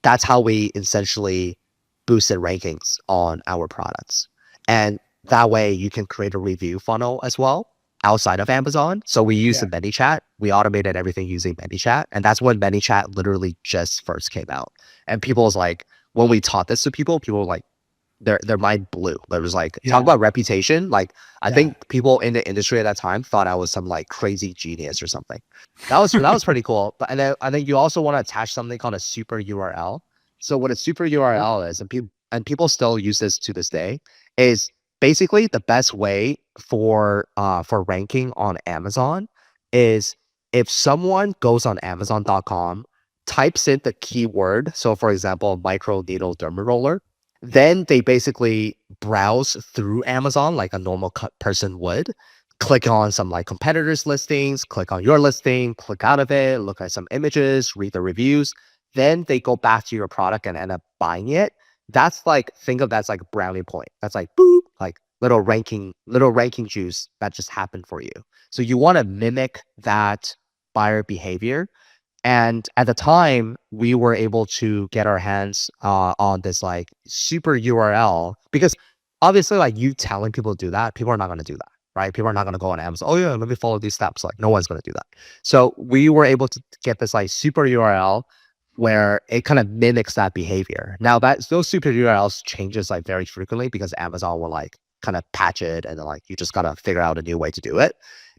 that's how we essentially boosted rankings on our products. And that way you can create a review funnel as well outside of Amazon. So we use the ManyChat. We automated everything using ManyChat. And that's when ManyChat literally just first came out. And people was like, when we taught this to people, people were like, their mind blew. But it was like, talk about reputation. Like, I think people in the industry at that time thought I was some like crazy genius or something. That was pretty cool. But and then I think you also want to attach something called a super URL. So what a super URL is, and people still use this to this day, is basically the best way for ranking on Amazon is if someone goes on Amazon.com, types in the keyword. So for example, micro needle derma roller, then they basically browse through Amazon like a normal person would, click on some like competitors listings, click on your listing, click out of it, look at some images, read the reviews. Then they go back to your product and end up buying it. That's like, think of that's like a brownie point. That's like boop, like little ranking juice that just happened for you. So you want to mimic that buyer behavior. And at the time, we were able to get our hands on this like super URL, because obviously like you telling people to do that, people are not going to do that, right? People are not going to go on Amazon. Oh yeah, let me follow these steps. Like no one's going to do that. So we were able to get this like super URL where it kind of mimics that behavior. Now that those super URLs changes like very frequently because Amazon will like kind of patch it, and then like you just got to figure out a new way to do it.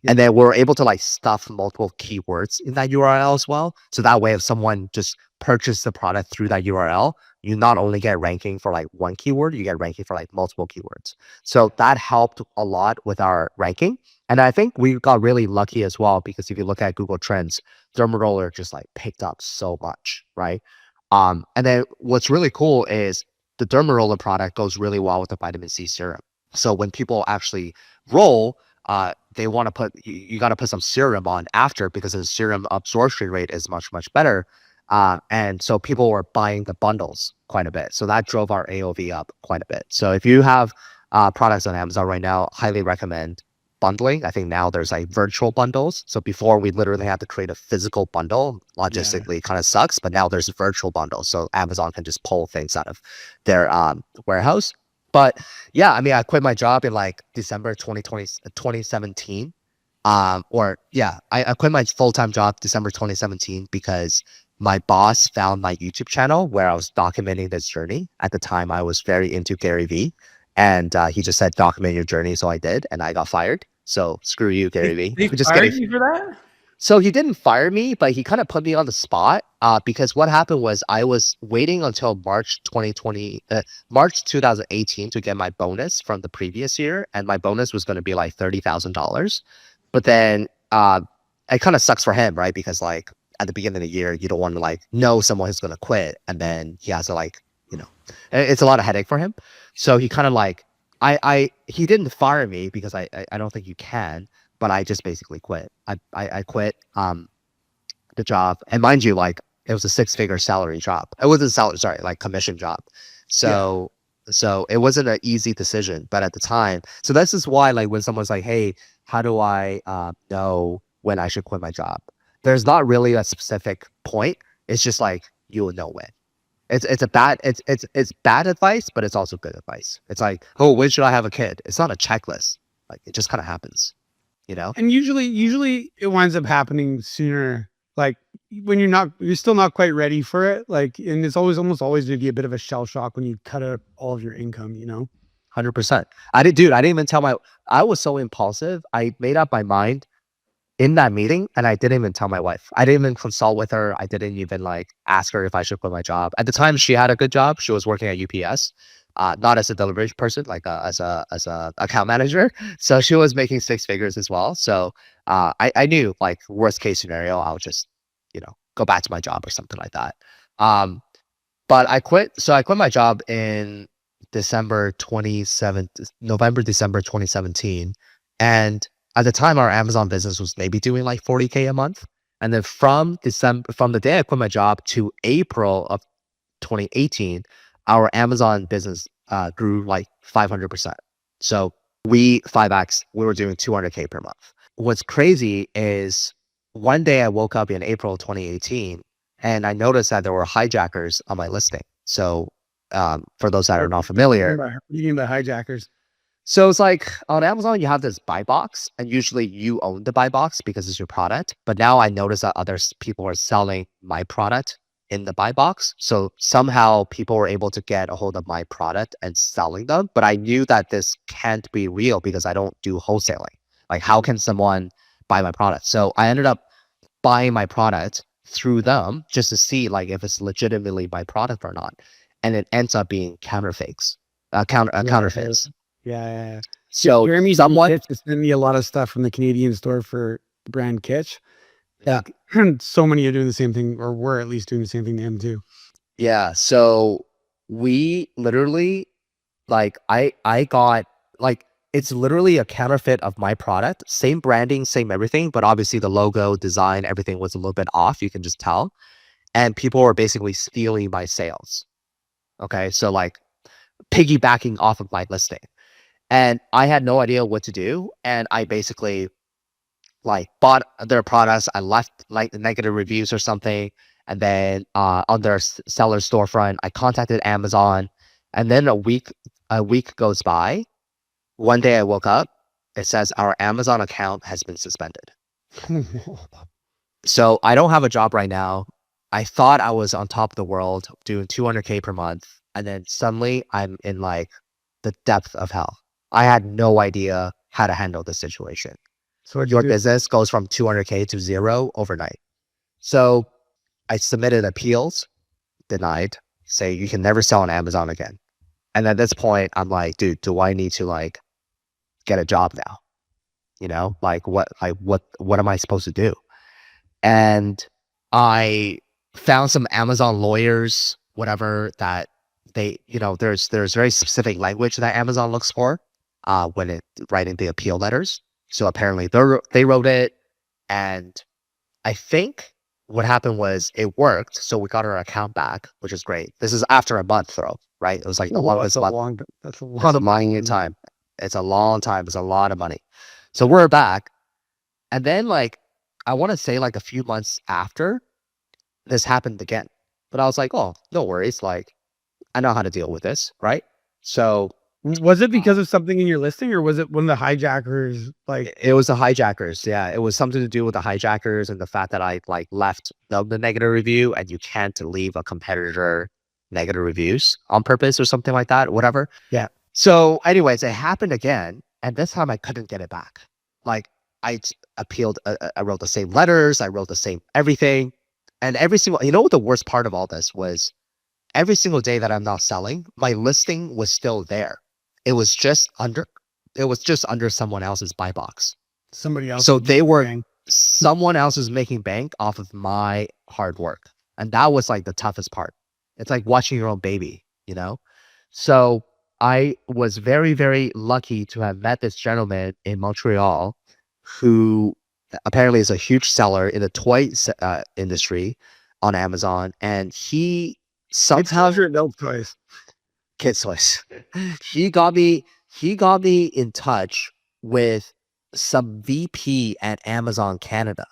And then we're able to like stuff multiple keywords in that URL as well. So that way, if someone just purchased the product through that URL, you not only get ranking for like one keyword, you get ranking for like multiple keywords. So that helped a lot with our ranking. And I think we got really lucky as well, because if you look at Google Trends, derma roller just like picked up so much, right? And then what's really cool is the derma roller product goes really well with the vitamin C serum. So when people actually roll, they want to put, you got to put some serum on after, because the serum absorption rate is much, much better. And so people were buying the bundles quite a bit. So that drove our AOV up quite a bit. So if you have products on Amazon right now, highly recommend bundling. I think now there's like virtual bundles. So before we literally had to create a physical bundle, logistically kind of sucks, but now there's virtual bundles. So Amazon can just pull things out of their warehouse. But yeah, I mean, I quit my job in like December 2017. I quit my full-time job December 2017 because my boss found my YouTube channel where I was documenting this journey. At the time, I was very into Gary Vee, and he just said, document your journey. So I did, and I got fired. So screw you, Gary Vee. They fired you for that? So he didn't fire me, but he kind of put me on the spot because what happened was I was waiting until March 2018 to get my bonus from the previous year. And my bonus was going to be like $30,000. But then it kind of sucks for him, right? Because like at the beginning of the year, you don't want to like know someone who's going to quit. And then he has to like, it's a lot of headache for him. So he kind of like, he didn't fire me because I don't think you can. But I just basically quit. I quit the job. And mind you, like it was a 6-figure salary job. It wasn't salary, sorry, like commission job. So it wasn't an easy decision. But at the time, so this is why like when someone's like, hey, how do I know when I should quit my job? There's not really a specific point. It's just like you will know when. It's bad advice, but it's also good advice. It's like, oh, when should I have a kid? It's not a checklist. Like it just kind of happens. And usually it winds up happening sooner, like when you're still not quite ready for it. Like, and it's almost always going to be a bit of a shell shock when you cut out all of your income, 100%. I didn't even tell I was so impulsive. I made up my mind in that meeting and I didn't even tell my wife. I didn't even consult with her. I didn't even like ask her if I should quit my job. At the time, she had a good job. She was working at UPS. Not as a delivery person, like as a account manager. So she was making 6 figures as well. So I knew like worst case scenario, I'll just, go back to my job or something like that. But I quit. So I quit my job in November, December 2017. And at the time, our Amazon business was maybe doing like 40K a month. And then from the day I quit my job to April of 2018, our Amazon business grew like 500%. So we 5x, we were doing 200K per month. What's crazy is one day I woke up in April 2018 and I noticed that there were hijackers on my listing. So for those that are not familiar, What do you mean by hijackers? so it's like on Amazon, you have this buy box, and usually you own the buy box because it's your product. But now I notice that people are selling my product in the buy box. So somehow people were able to get a hold of my product and selling them. But I knew that this can't be real because I don't do wholesaling. Like, how can someone buy my product? So I ended up buying my product through them just to see like if it's legitimately my product or not. And it ends up being counterfeits. Counterfeits. Yeah. So Jeremy's someone, Kitsch has sent me a lot of stuff from the Canadian store for the brand Kitsch. Yeah. So many are doing the same thing, or were at least doing the same thing to him too. yeah. So we literally, like, I got like, it's literally a counterfeit of my product, same branding, same everything, but obviously the logo, design, everything was a little bit off. You can just tell. And people were basically stealing my sales. Okay. So like piggybacking off of my listing. And I had no idea what to do. And I basically like bought their products. I left like negative reviews or something. And then on their seller storefront, I contacted Amazon. And then a week goes by. One day I woke up. It says our Amazon account has been suspended. So I don't have a job right now. I thought I was on top of the world doing 200K per month. And then suddenly I'm in like the depth of hell. I had no idea how to handle this situation. So Your business goes from 200K to zero overnight. So I submitted appeals, denied, say you can never sell on Amazon again. And at this point, I'm like, dude, do I need to like get a job now? You know, like what am I supposed to do? And I found some Amazon lawyers, whatever, that they, there's very specific language that Amazon looks for when writing the appeal letters. So apparently they wrote it, and I think what happened was it worked. So we got our account back, which is great. This is after a month, though, right? It was like the longest month. That's a lot of money time. It's a long time. It's a lot of money. So we're back, and then like I want to say like a few months after this happened again, but I was like, oh, no worries. Like I know how to deal with this, right? So was it because of something in your listing, or was it when the hijackers like it was the hijackers? Yeah, it was something to do with the hijackers and the fact that I like left the negative review, and you can't leave a competitor negative reviews on purpose or something like that, whatever. Yeah. So anyways, it happened again, and this time I couldn't get it back. Like I appealed, I wrote the same letters, I wrote the same everything, and every single, what the worst part of all this was? Every single day that I'm not selling, my listing was still there. It was just under someone else's buy box. somebody else? So someone else is making bank off of my hard work. And that was like the toughest part. It's like watching your own baby, So I was very, very lucky to have met this gentleman in Montreal who apparently is a huge seller in the toy industry on Amazon. And he How's your adult toys? kids toys. He got me in touch with some VP at Amazon Canada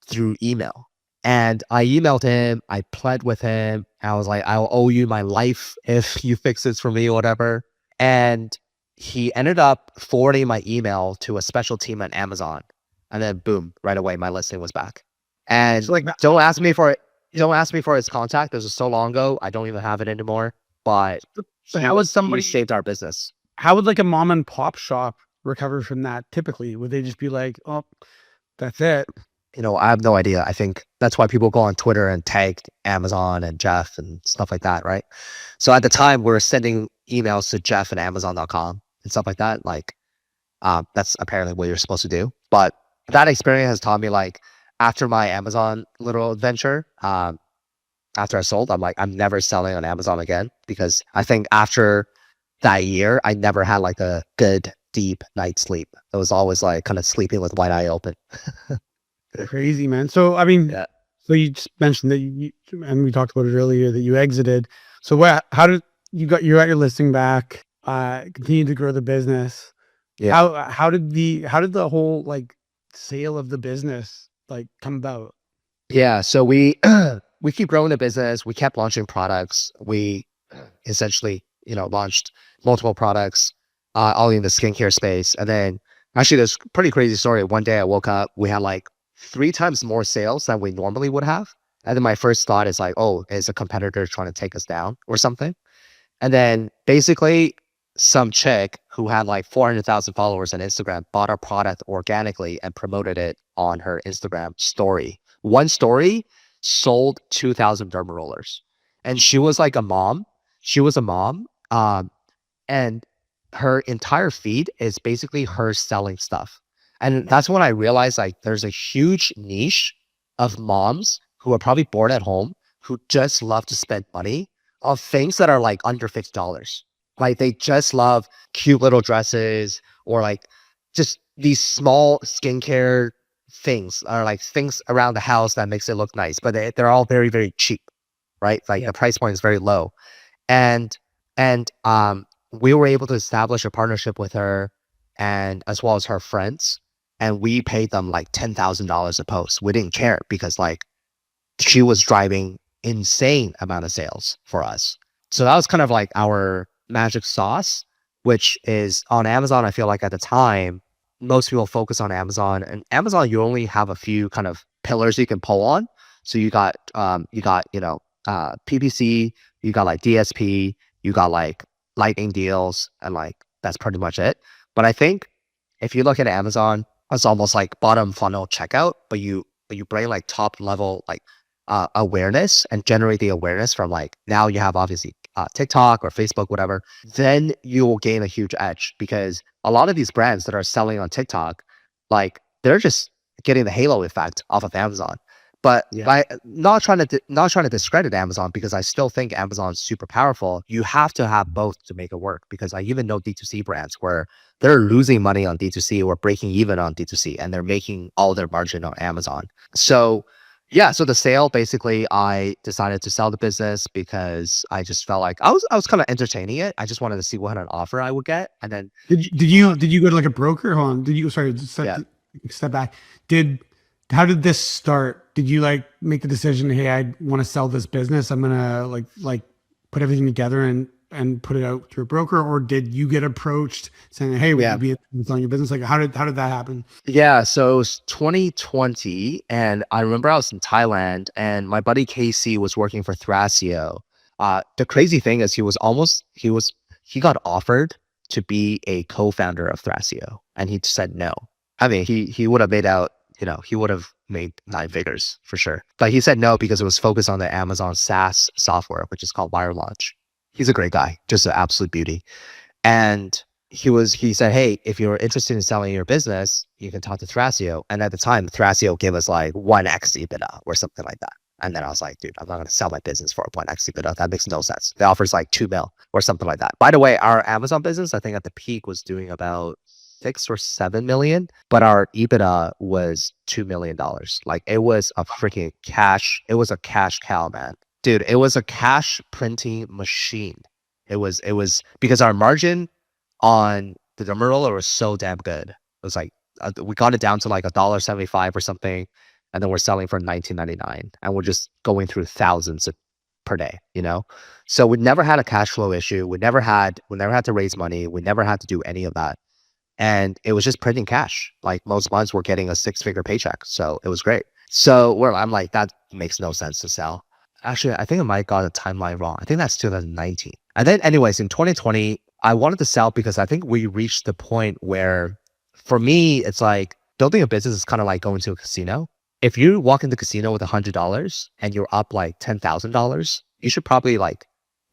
through email. And I emailed him, I pled with him. I was like, I'll owe you my life if you fix this for me or whatever. And he ended up forwarding my email to a special team at Amazon. And then boom, right away, my listing was back. And So, like, don't ask me for it. Don't ask me for his contact. This was so long ago. I don't even have it anymore. But So how would somebody he shaped our business. How would like a mom and pop shop recover from that typically? Would they just be like, oh, that's it? I have no idea. I think that's why people go on Twitter and tag Amazon and Jeff and stuff like that, right? So at the time, we were sending emails to Jeff and Amazon.com and stuff like that. Like, that's apparently what you're supposed to do. But that experience has taught me, like, after my Amazon little adventure, after I sold, I'm like, I'm never selling on Amazon again, because I think after that year, I never had like a good deep night's sleep. It was always like kind of sleeping with one eye open. Crazy, man. So, I mean, Yeah. so you just mentioned that and we talked about it earlier, that you exited. So how did you got your listing back, continued to grow the business? Yeah. How did the whole like sale of the business like come about? Yeah. So we we keep growing the business. We kept launching products. We essentially, launched multiple products, all in the skincare space. And then actually this pretty crazy story. One day I woke up, we had like 3 times more sales than we normally would have. And then my first thought is like, oh, is a competitor trying to take us down or something? And then basically some chick who had like 400,000 followers on Instagram bought our product organically and promoted it on her Instagram story. One story sold 2,000 derma rollers. And she was like a mom. She was a mom. And her entire feed is basically her selling stuff. And that's when I realized like there's a huge niche of moms who are probably bored at home, who just love to spend money on things that are like under $50. Like they just love cute little dresses or like just these small skincare things, or like things around the house that makes it look nice, but they're all very, very cheap, right? Like the price point is very low. And we were able to establish a partnership with her and as well as her friends. And we paid them like $10,000 a post. We didn't care because like she was driving insane amount of sales for us. So that was kind of like our magic sauce, which is on Amazon. I feel like at the time, most people focus on Amazon, and Amazon, you only have a few kind of pillars you can pull on. So you got, PPC, you got like DSP, you got like lightning deals, and like that's pretty much it. But I think if you look at Amazon, it's almost like bottom funnel checkout, but you bring like top level like awareness and generate the awareness from like, now you have obviously TikTok or Facebook, whatever, then you will gain a huge edge, because a lot of these brands that are selling on TikTok, like they're just getting the halo effect off of Amazon. But by not trying to discredit Amazon, because I still think Amazon is super powerful. You have to have both to make it work, because I even know D2C brands where they're losing money on D2C or breaking even on D2C, and they're making all their margin on Amazon. So yeah, so the sale, basically I decided to sell the business because I just felt like I was kind of entertaining it. I just wanted to see what kind of offer I would get. And then Did you go to like a broker? Hold on. Did you step back? How did this start? Did you like make the decision, hey, I want to sell this business, I'm gonna like put everything together and put it out through a broker, or did you get approached saying, hey, would you be interested in selling your business? Like how did that happen? Yeah, so it was 2020, and I remember I was in Thailand, and my buddy Casey was working for Thrasio. The crazy thing is he got offered to be a co-founder of Thrasio, and he said no. I mean, he would have made out, he would have made 9 figures for sure. But he said no because it was focused on the Amazon SaaS software, which is called Wire Launch. He's a great guy, just an absolute beauty. And he said, hey, if you're interested in selling your business, you can talk to Thrasio. And at the time, Thrasio gave us like 1x EBITDA or something like that. And then I was like, dude, I'm not going to sell my business for 1x EBITDA. That makes no sense. The offer's like 2 mil or something like that. By the way, our Amazon business, I think at the peak was doing about 6 or 7 million, but our EBITDA was $2 million. Like it was a cash cow, man. Dude, it was a cash printing machine. It was because our margin on the derma roller was so damn good. It was like we got it down to like $1.75 or something, and then we're selling for $19.99, and we're just going through thousands per day. So we never had a cash flow issue. We never had to raise money. We never had to do any of that, and it was just printing cash. Like most months, we're getting a 6-figure paycheck, so it was great. So I'm like, that makes no sense to sell. Actually, I think I might got the timeline wrong. I think that's 2019. And then anyways, in 2020, I wanted to sell because I think we reached the point where, for me, it's like building a business is kind of like going to a casino. If you walk into the casino with $100 and you're up like $10,000, you should probably like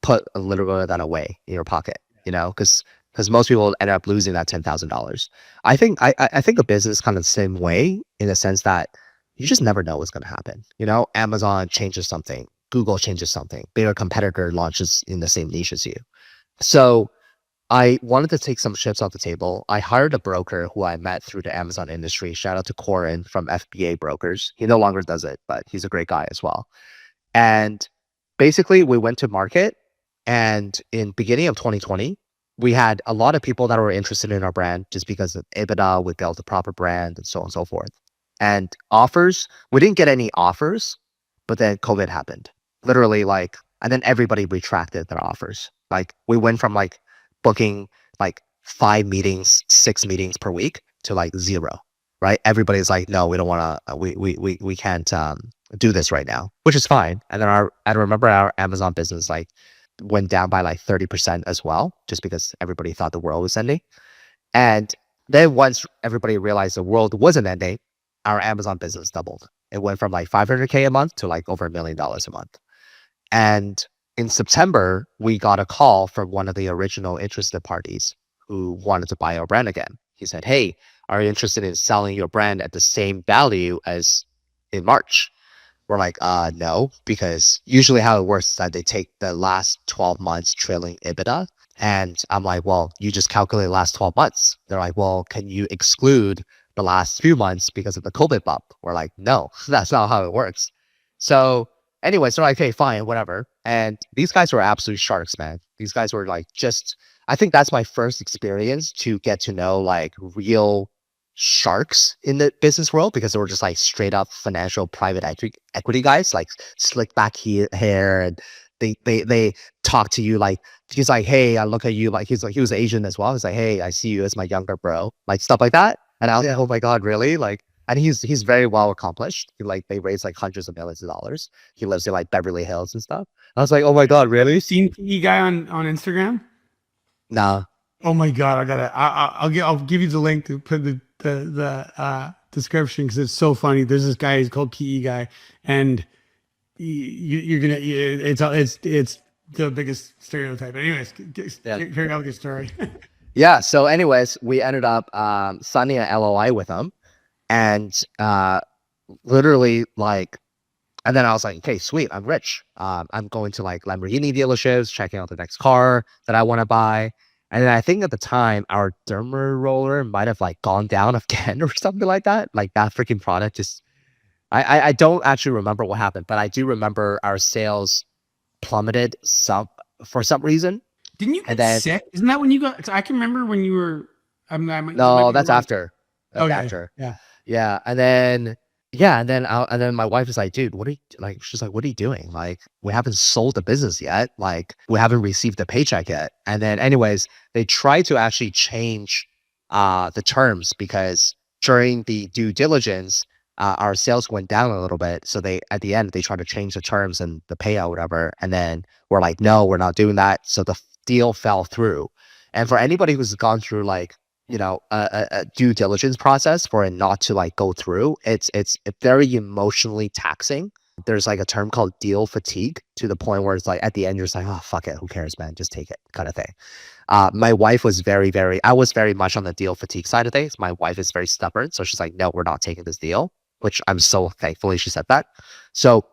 put a little bit of that away in your pocket, because most people end up losing that $10,000. I think a business is kind of the same way, in the sense that you just never know what's going to happen. Amazon changes something, Google changes something, bigger competitor launches in the same niche as you. So I wanted to take some chips off the table. I hired a broker who I met through the Amazon industry. Shout out to Corin from FBA Brokers. He no longer does it, but he's a great guy as well. And basically, we went to market, and in beginning of 2020, we had a lot of people that were interested in our brand just because of EBITDA. We built a proper brand and so on and so forth. And offers, we didn't get any offers, but then COVID happened. Literally, like, and then everybody retracted their offers. Like, we went from like booking like 5 meetings, 6 meetings per week to like 0, right? Everybody's like, no, we don't want to, we can't do this right now, which is fine. And then I remember our Amazon business like went down by like 30% as well, just because everybody thought the world was ending. And then once everybody realized the world wasn't ending, our Amazon business doubled. It went from like 500K a month to like over $1 million a month. And in September, we got a call from one of the original interested parties who wanted to buy our brand again. He said, hey, are you interested in selling your brand at the same value as in March? We're like, no, because usually how it works is that they take the last 12 months trailing EBITDA. And I'm like, well, you just calculate the last 12 months. They're like, well, can you exclude the last few months because of the COVID bump? We're like, no, that's not how it works. So anyway, so like, okay, fine, whatever. And these guys were absolute sharks, man. These guys were like I think that's my first experience to get to know like real sharks in the business world, because they were just like straight up financial private equity guys, like slick back hair, and they talk to you like, he's like, hey, I look at you, like, he's like, he was Asian as well. He's like, hey, I see you as my younger bro, like stuff like that. And I was like, oh my God, really? Like, and he's very well accomplished. They raised like hundreds of millions of dollars. He lives in like Beverly Hills and stuff. I was like, oh my God, really? Seen PE guy on Instagram? No. Oh my God, I'll give you the link to put the description, because it's so funny. There's this guy, he's called PE guy, and you're gonna, it's the biggest stereotype. Anyways, carry out your story. Yeah. So anyways, we ended up signing an LOI with him, and literally like, and then I was like, okay, sweet, I'm rich. I'm going to like Lamborghini dealerships, checking out the next car that I want to buy. And then I think at the time our derma roller might have like gone down again or something like that. Like that freaking product just, I don't actually remember what happened, but I do remember our sales plummeted for some reason. Didn't you get sick? Isn't that when you got? I can remember when you were. No, that's after. That's okay. after. Yeah. And then my wife is like, dude, what are you like? She's like, what are you doing? Like, we haven't sold the business yet. Like, we haven't received the paycheck yet. And then anyways, they try to actually change the terms, because during the due diligence, our sales went down a little bit. So at the end, they try to change the terms and the payout, whatever. And then we're like, no, we're not doing that. So the deal fell through. And for anybody who's gone through like, a due diligence process for it not to like go through, it's very emotionally taxing. There's like a term called deal fatigue, to the point where it's like at the end you're just like, oh fuck it, who cares, man, just take it, kind of thing. My wife was I was very much on the deal fatigue side of things. My wife is very stubborn, so she's like, no, we're not taking this deal, which I'm so thankfully she said that. So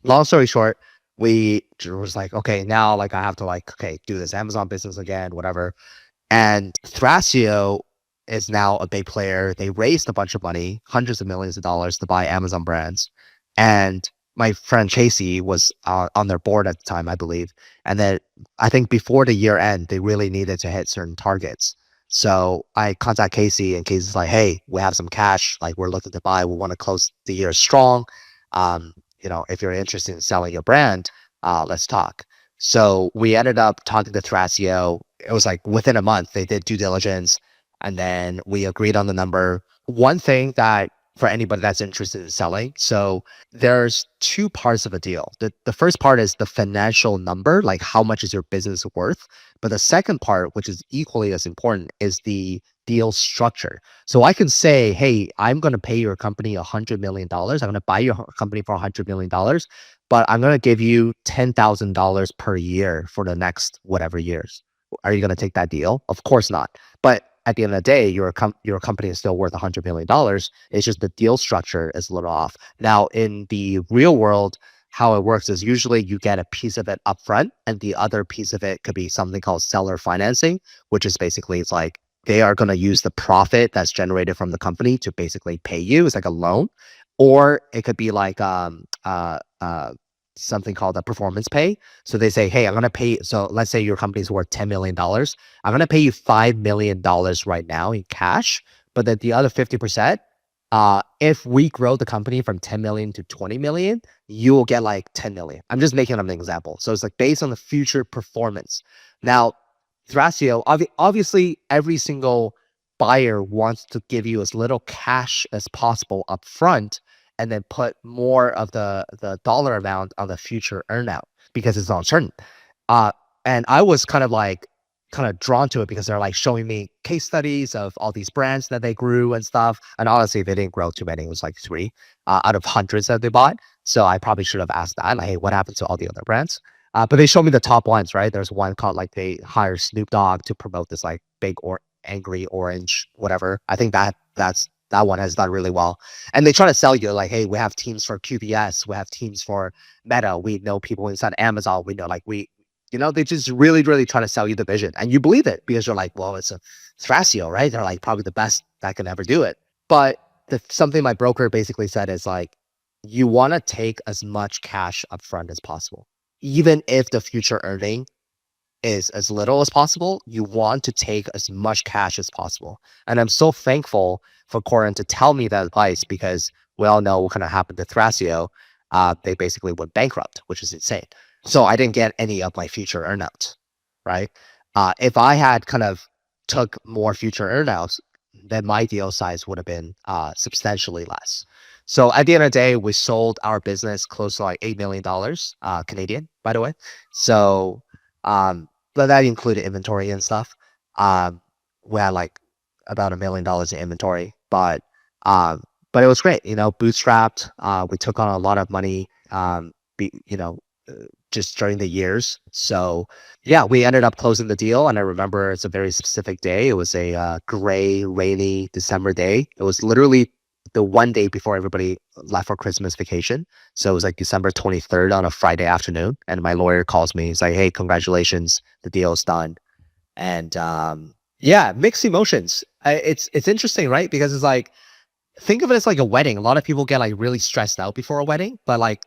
long story short, we was like, okay, now like I have to like, okay, do this Amazon business again, whatever. And Thrasio is now a big player. They raised a bunch of money, hundreds of millions of dollars, to buy Amazon brands. And my friend Casey was on their board at the time, I believe. And then I think before the year end, they really needed to hit certain targets. So I contact Casey, and Casey's like, hey, we have some cash. Like, we're looking to buy. We want to close the year strong. If you're interested in selling your brand, let's talk. So we ended up talking to Thrasio. It was like within a month, they did due diligence, and then we agreed on the number. One thing that for anybody that's interested in selling, so there's 2 parts of a deal. The first part is the financial number, like how much is your business worth. But the second part, which is equally as important, is the deal structure. So I can say, hey, I'm going to pay your company $100 million. I'm going to buy your company for $100 million, but I'm going to give you $10,000 per year for the next whatever years. Are you going to take that deal? Of course not. But at the end of the day, your company is still worth $100 million. It's just the deal structure is a little off. Now, in the real world, how it works is usually you get a piece of it upfront, and the other piece of it could be something called seller financing, which is basically it's like they are going to use the profit that's generated from the company to basically pay you. It's like a loan, or it could be like something called a performance pay. So they say, hey, I'm going to pay. So let's say your company's worth $10 million. I'm going to pay you $5 million right now in cash, but then the other 50%, if we grow the company from 10 million to 20 million, you will get like 10 million. I'm just making up an example. So it's like based on the future performance. Now, Thrasio, obviously every single buyer wants to give you as little cash as possible up front, and then put more of the dollar amount on the future earnout because it's uncertain. And I was kind of drawn to it because they're like showing me case studies of all these brands that they grew and stuff. And honestly, they didn't grow too many. It was like 3 out of hundreds that they bought. So I probably should have asked that, like, hey, what happened to all the other brands? But they showed me the top ones, right? There's one called like they hire Snoop Dogg to promote this like big or angry orange, whatever. I think that one has done really well. And they try to sell you like, hey, we have teams for QBS, we have teams for Meta, we know people inside Amazon, we know like they just really, really try to sell you the vision. And you believe it because you're like, well, it's a Thrasio, right? They're like probably the best that can ever do it. But something my broker basically said is like, you want to take as much cash upfront as possible. Even if the future earning is as little as possible, you want to take as much cash as possible. And I'm so thankful for Corin to tell me that advice because we all know what kind of happened to Thrasio. They basically went bankrupt, which is insane. So I didn't get any of my future earnouts, right? If I had kind of took more future earnouts, then my deal size would have been substantially less. So at the end of the day, we sold our business close to like $8 million Canadian, by the way. So, but that included inventory and stuff. We had like about $1 million in inventory, but it was great, bootstrapped. We took on a lot of money, just during the years. So yeah, we ended up closing the deal. And I remember it's a very specific day. It was a gray, rainy December day. It was literally the one day before everybody left for Christmas vacation. So it was like December 23rd on a Friday afternoon. And my lawyer calls me. He's like, hey, congratulations. The deal's done. And yeah, mixed emotions. It's interesting, right? Because it's like, think of it as like a wedding. A lot of people get like really stressed out before a wedding, but like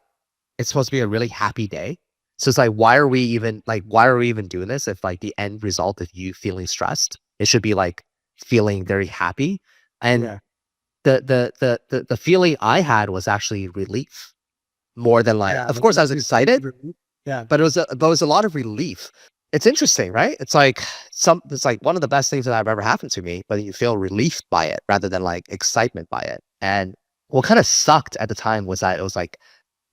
it's supposed to be a really happy day. So it's like, why are we even doing this if like the end result of you feeling stressed? It should be like feeling very happy. And Yeah. the feeling I had was actually relief more than like, Yeah, of course I was excited, Yeah. but it was a lot of relief. It's interesting, right? It's like one of the best things that have ever happened to me, but you feel relief by it rather than like excitement by it. And what kind of sucked at the time was that it was like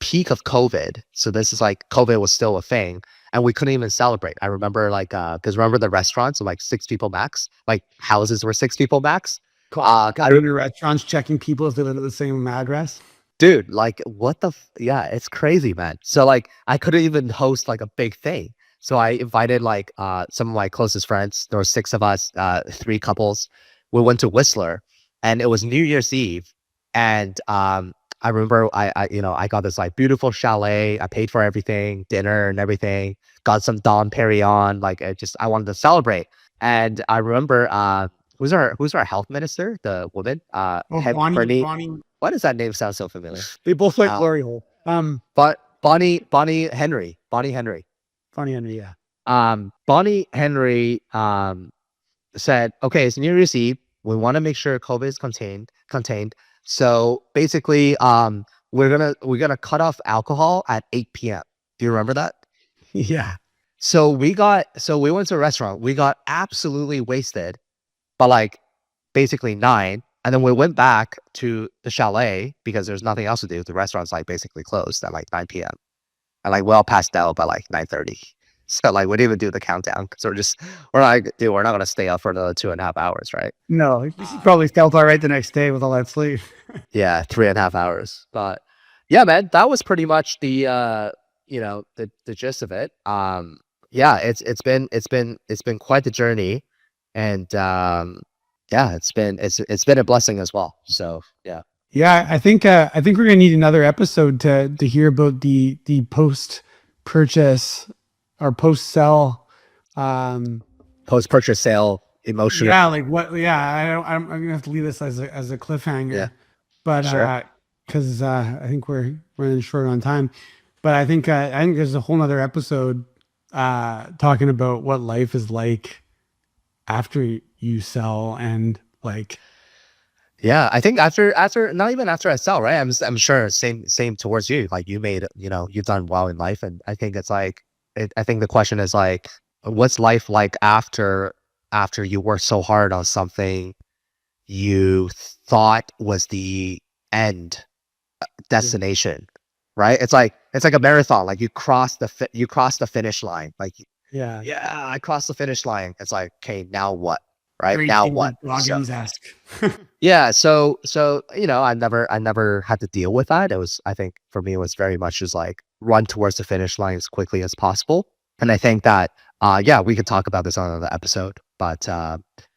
peak of COVID. So this is like COVID was still a thing and we couldn't even celebrate. I remember like, because remember the restaurants were like 6 people max, like houses were 6 people max. Got into restaurants checking people if they live at the same address. Dude, like what yeah, it's crazy, man. So like I couldn't even host like a big thing. So I invited like some of my closest friends. There were 6 of us, 3 couples. We went to Whistler and it was New Year's Eve. And I remember I got this like beautiful chalet. I paid for everything, dinner and everything. Got some Dom Perignon. Like I wanted to celebrate. And I remember who's our health minister? The woman. Bonnie. Why does that name sound so familiar? They both like glory hole. But Bonnie Henry. Funny and yeah. Bonnie Henry said, okay, it's New Year's Eve. We want to make sure COVID is contained. So basically, we're gonna cut off alcohol at 8 p.m. Do you remember that? Yeah. So we went to a restaurant. We got absolutely wasted, but like basically 9. And then we went back to the chalet because there's nothing else to do. The restaurant's like basically closed at like 9 p.m. And like we all passed out by like 9:30. So like we didn't even do the countdown because we're not gonna stay up for another 2.5 hours, right? No, you probably felt all right the next day with all that sleep. Yeah, 3.5 hours. But yeah, man, that was pretty much the the gist of it. Yeah, it's been quite the journey, and yeah, it's been a blessing as well. So yeah. Yeah, I think we're gonna need another episode to hear about the post purchase or post sell. Post-purchase sale emotional. Yeah, like what? Yeah, I'm gonna have to leave this as a cliffhanger. Yeah, But sure. because I think we're running short on time. But I think there's a whole nother episode talking about what life is like after you sell and like. Yeah, I think after not even after I sell, right? I'm sure same towards you. Like you made, you've done well in life, and I think it's like I think the question is like, what's life like after you worked so hard on something you thought was the end destination, right? It's like a marathon. Like you cross the finish line. Like Yeah. yeah, I crossed the finish line. It's like, okay, now what? Right? Great Now what? David So Goggins-esque. yeah, so I never had to deal with that. It was, I think for me, it was very much just like run towards the finish line as quickly as possible. And I think that yeah, we could talk about this on another episode. But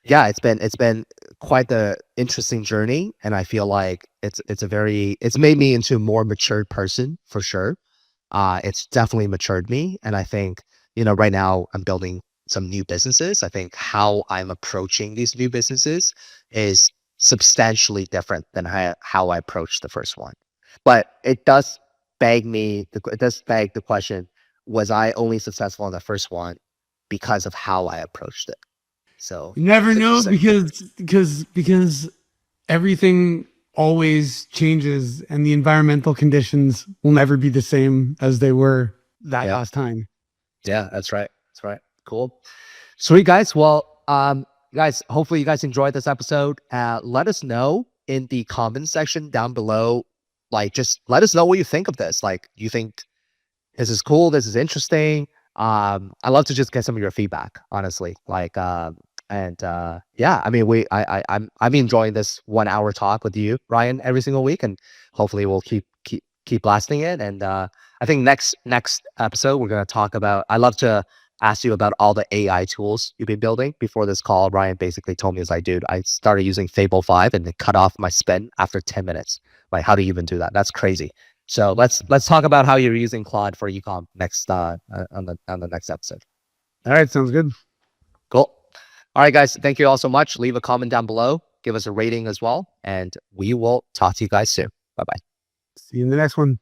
yeah, it's been quite the interesting journey, and I feel like it's made me into a more matured person for sure. It's definitely matured me, and I think right now I'm building some new businesses. I think how I'm approaching these new businesses is substantially different than how I approached the first one. But it does beg the question: was I only successful in the first one because of how I approached it? So You never it's know interesting. because everything always changes and the environmental conditions will never be the same as they were that Yeah, last time. yeah, that's right. That's right. Cool. Sweet guys. Well, guys, hopefully you guys enjoyed this episode. Let us know in the comment section down below. Like, just let us know what you think of this. Like, you think this is cool, this is interesting. I love to just get some of your feedback, honestly. Like, and yeah, I mean, I'm enjoying this 1 hour talk with you, Ryan, every single week, and hopefully we'll keep blasting it. And I think next episode we're gonna talk about. I love to ask you about all the AI tools you've been building. Before this call, Ryan basically told me, "Is like, dude, I started using Fable 5 and it cut off my spin after 10 minutes. Like, how do you even do that? That's crazy." So let's talk about how you're using Claude for ecom next on the next episode. All right, sounds good. Cool. All right, guys. Thank you all so much. Leave a comment down below. Give us a rating as well, and we will talk to you guys soon. Bye bye. See you in the next one.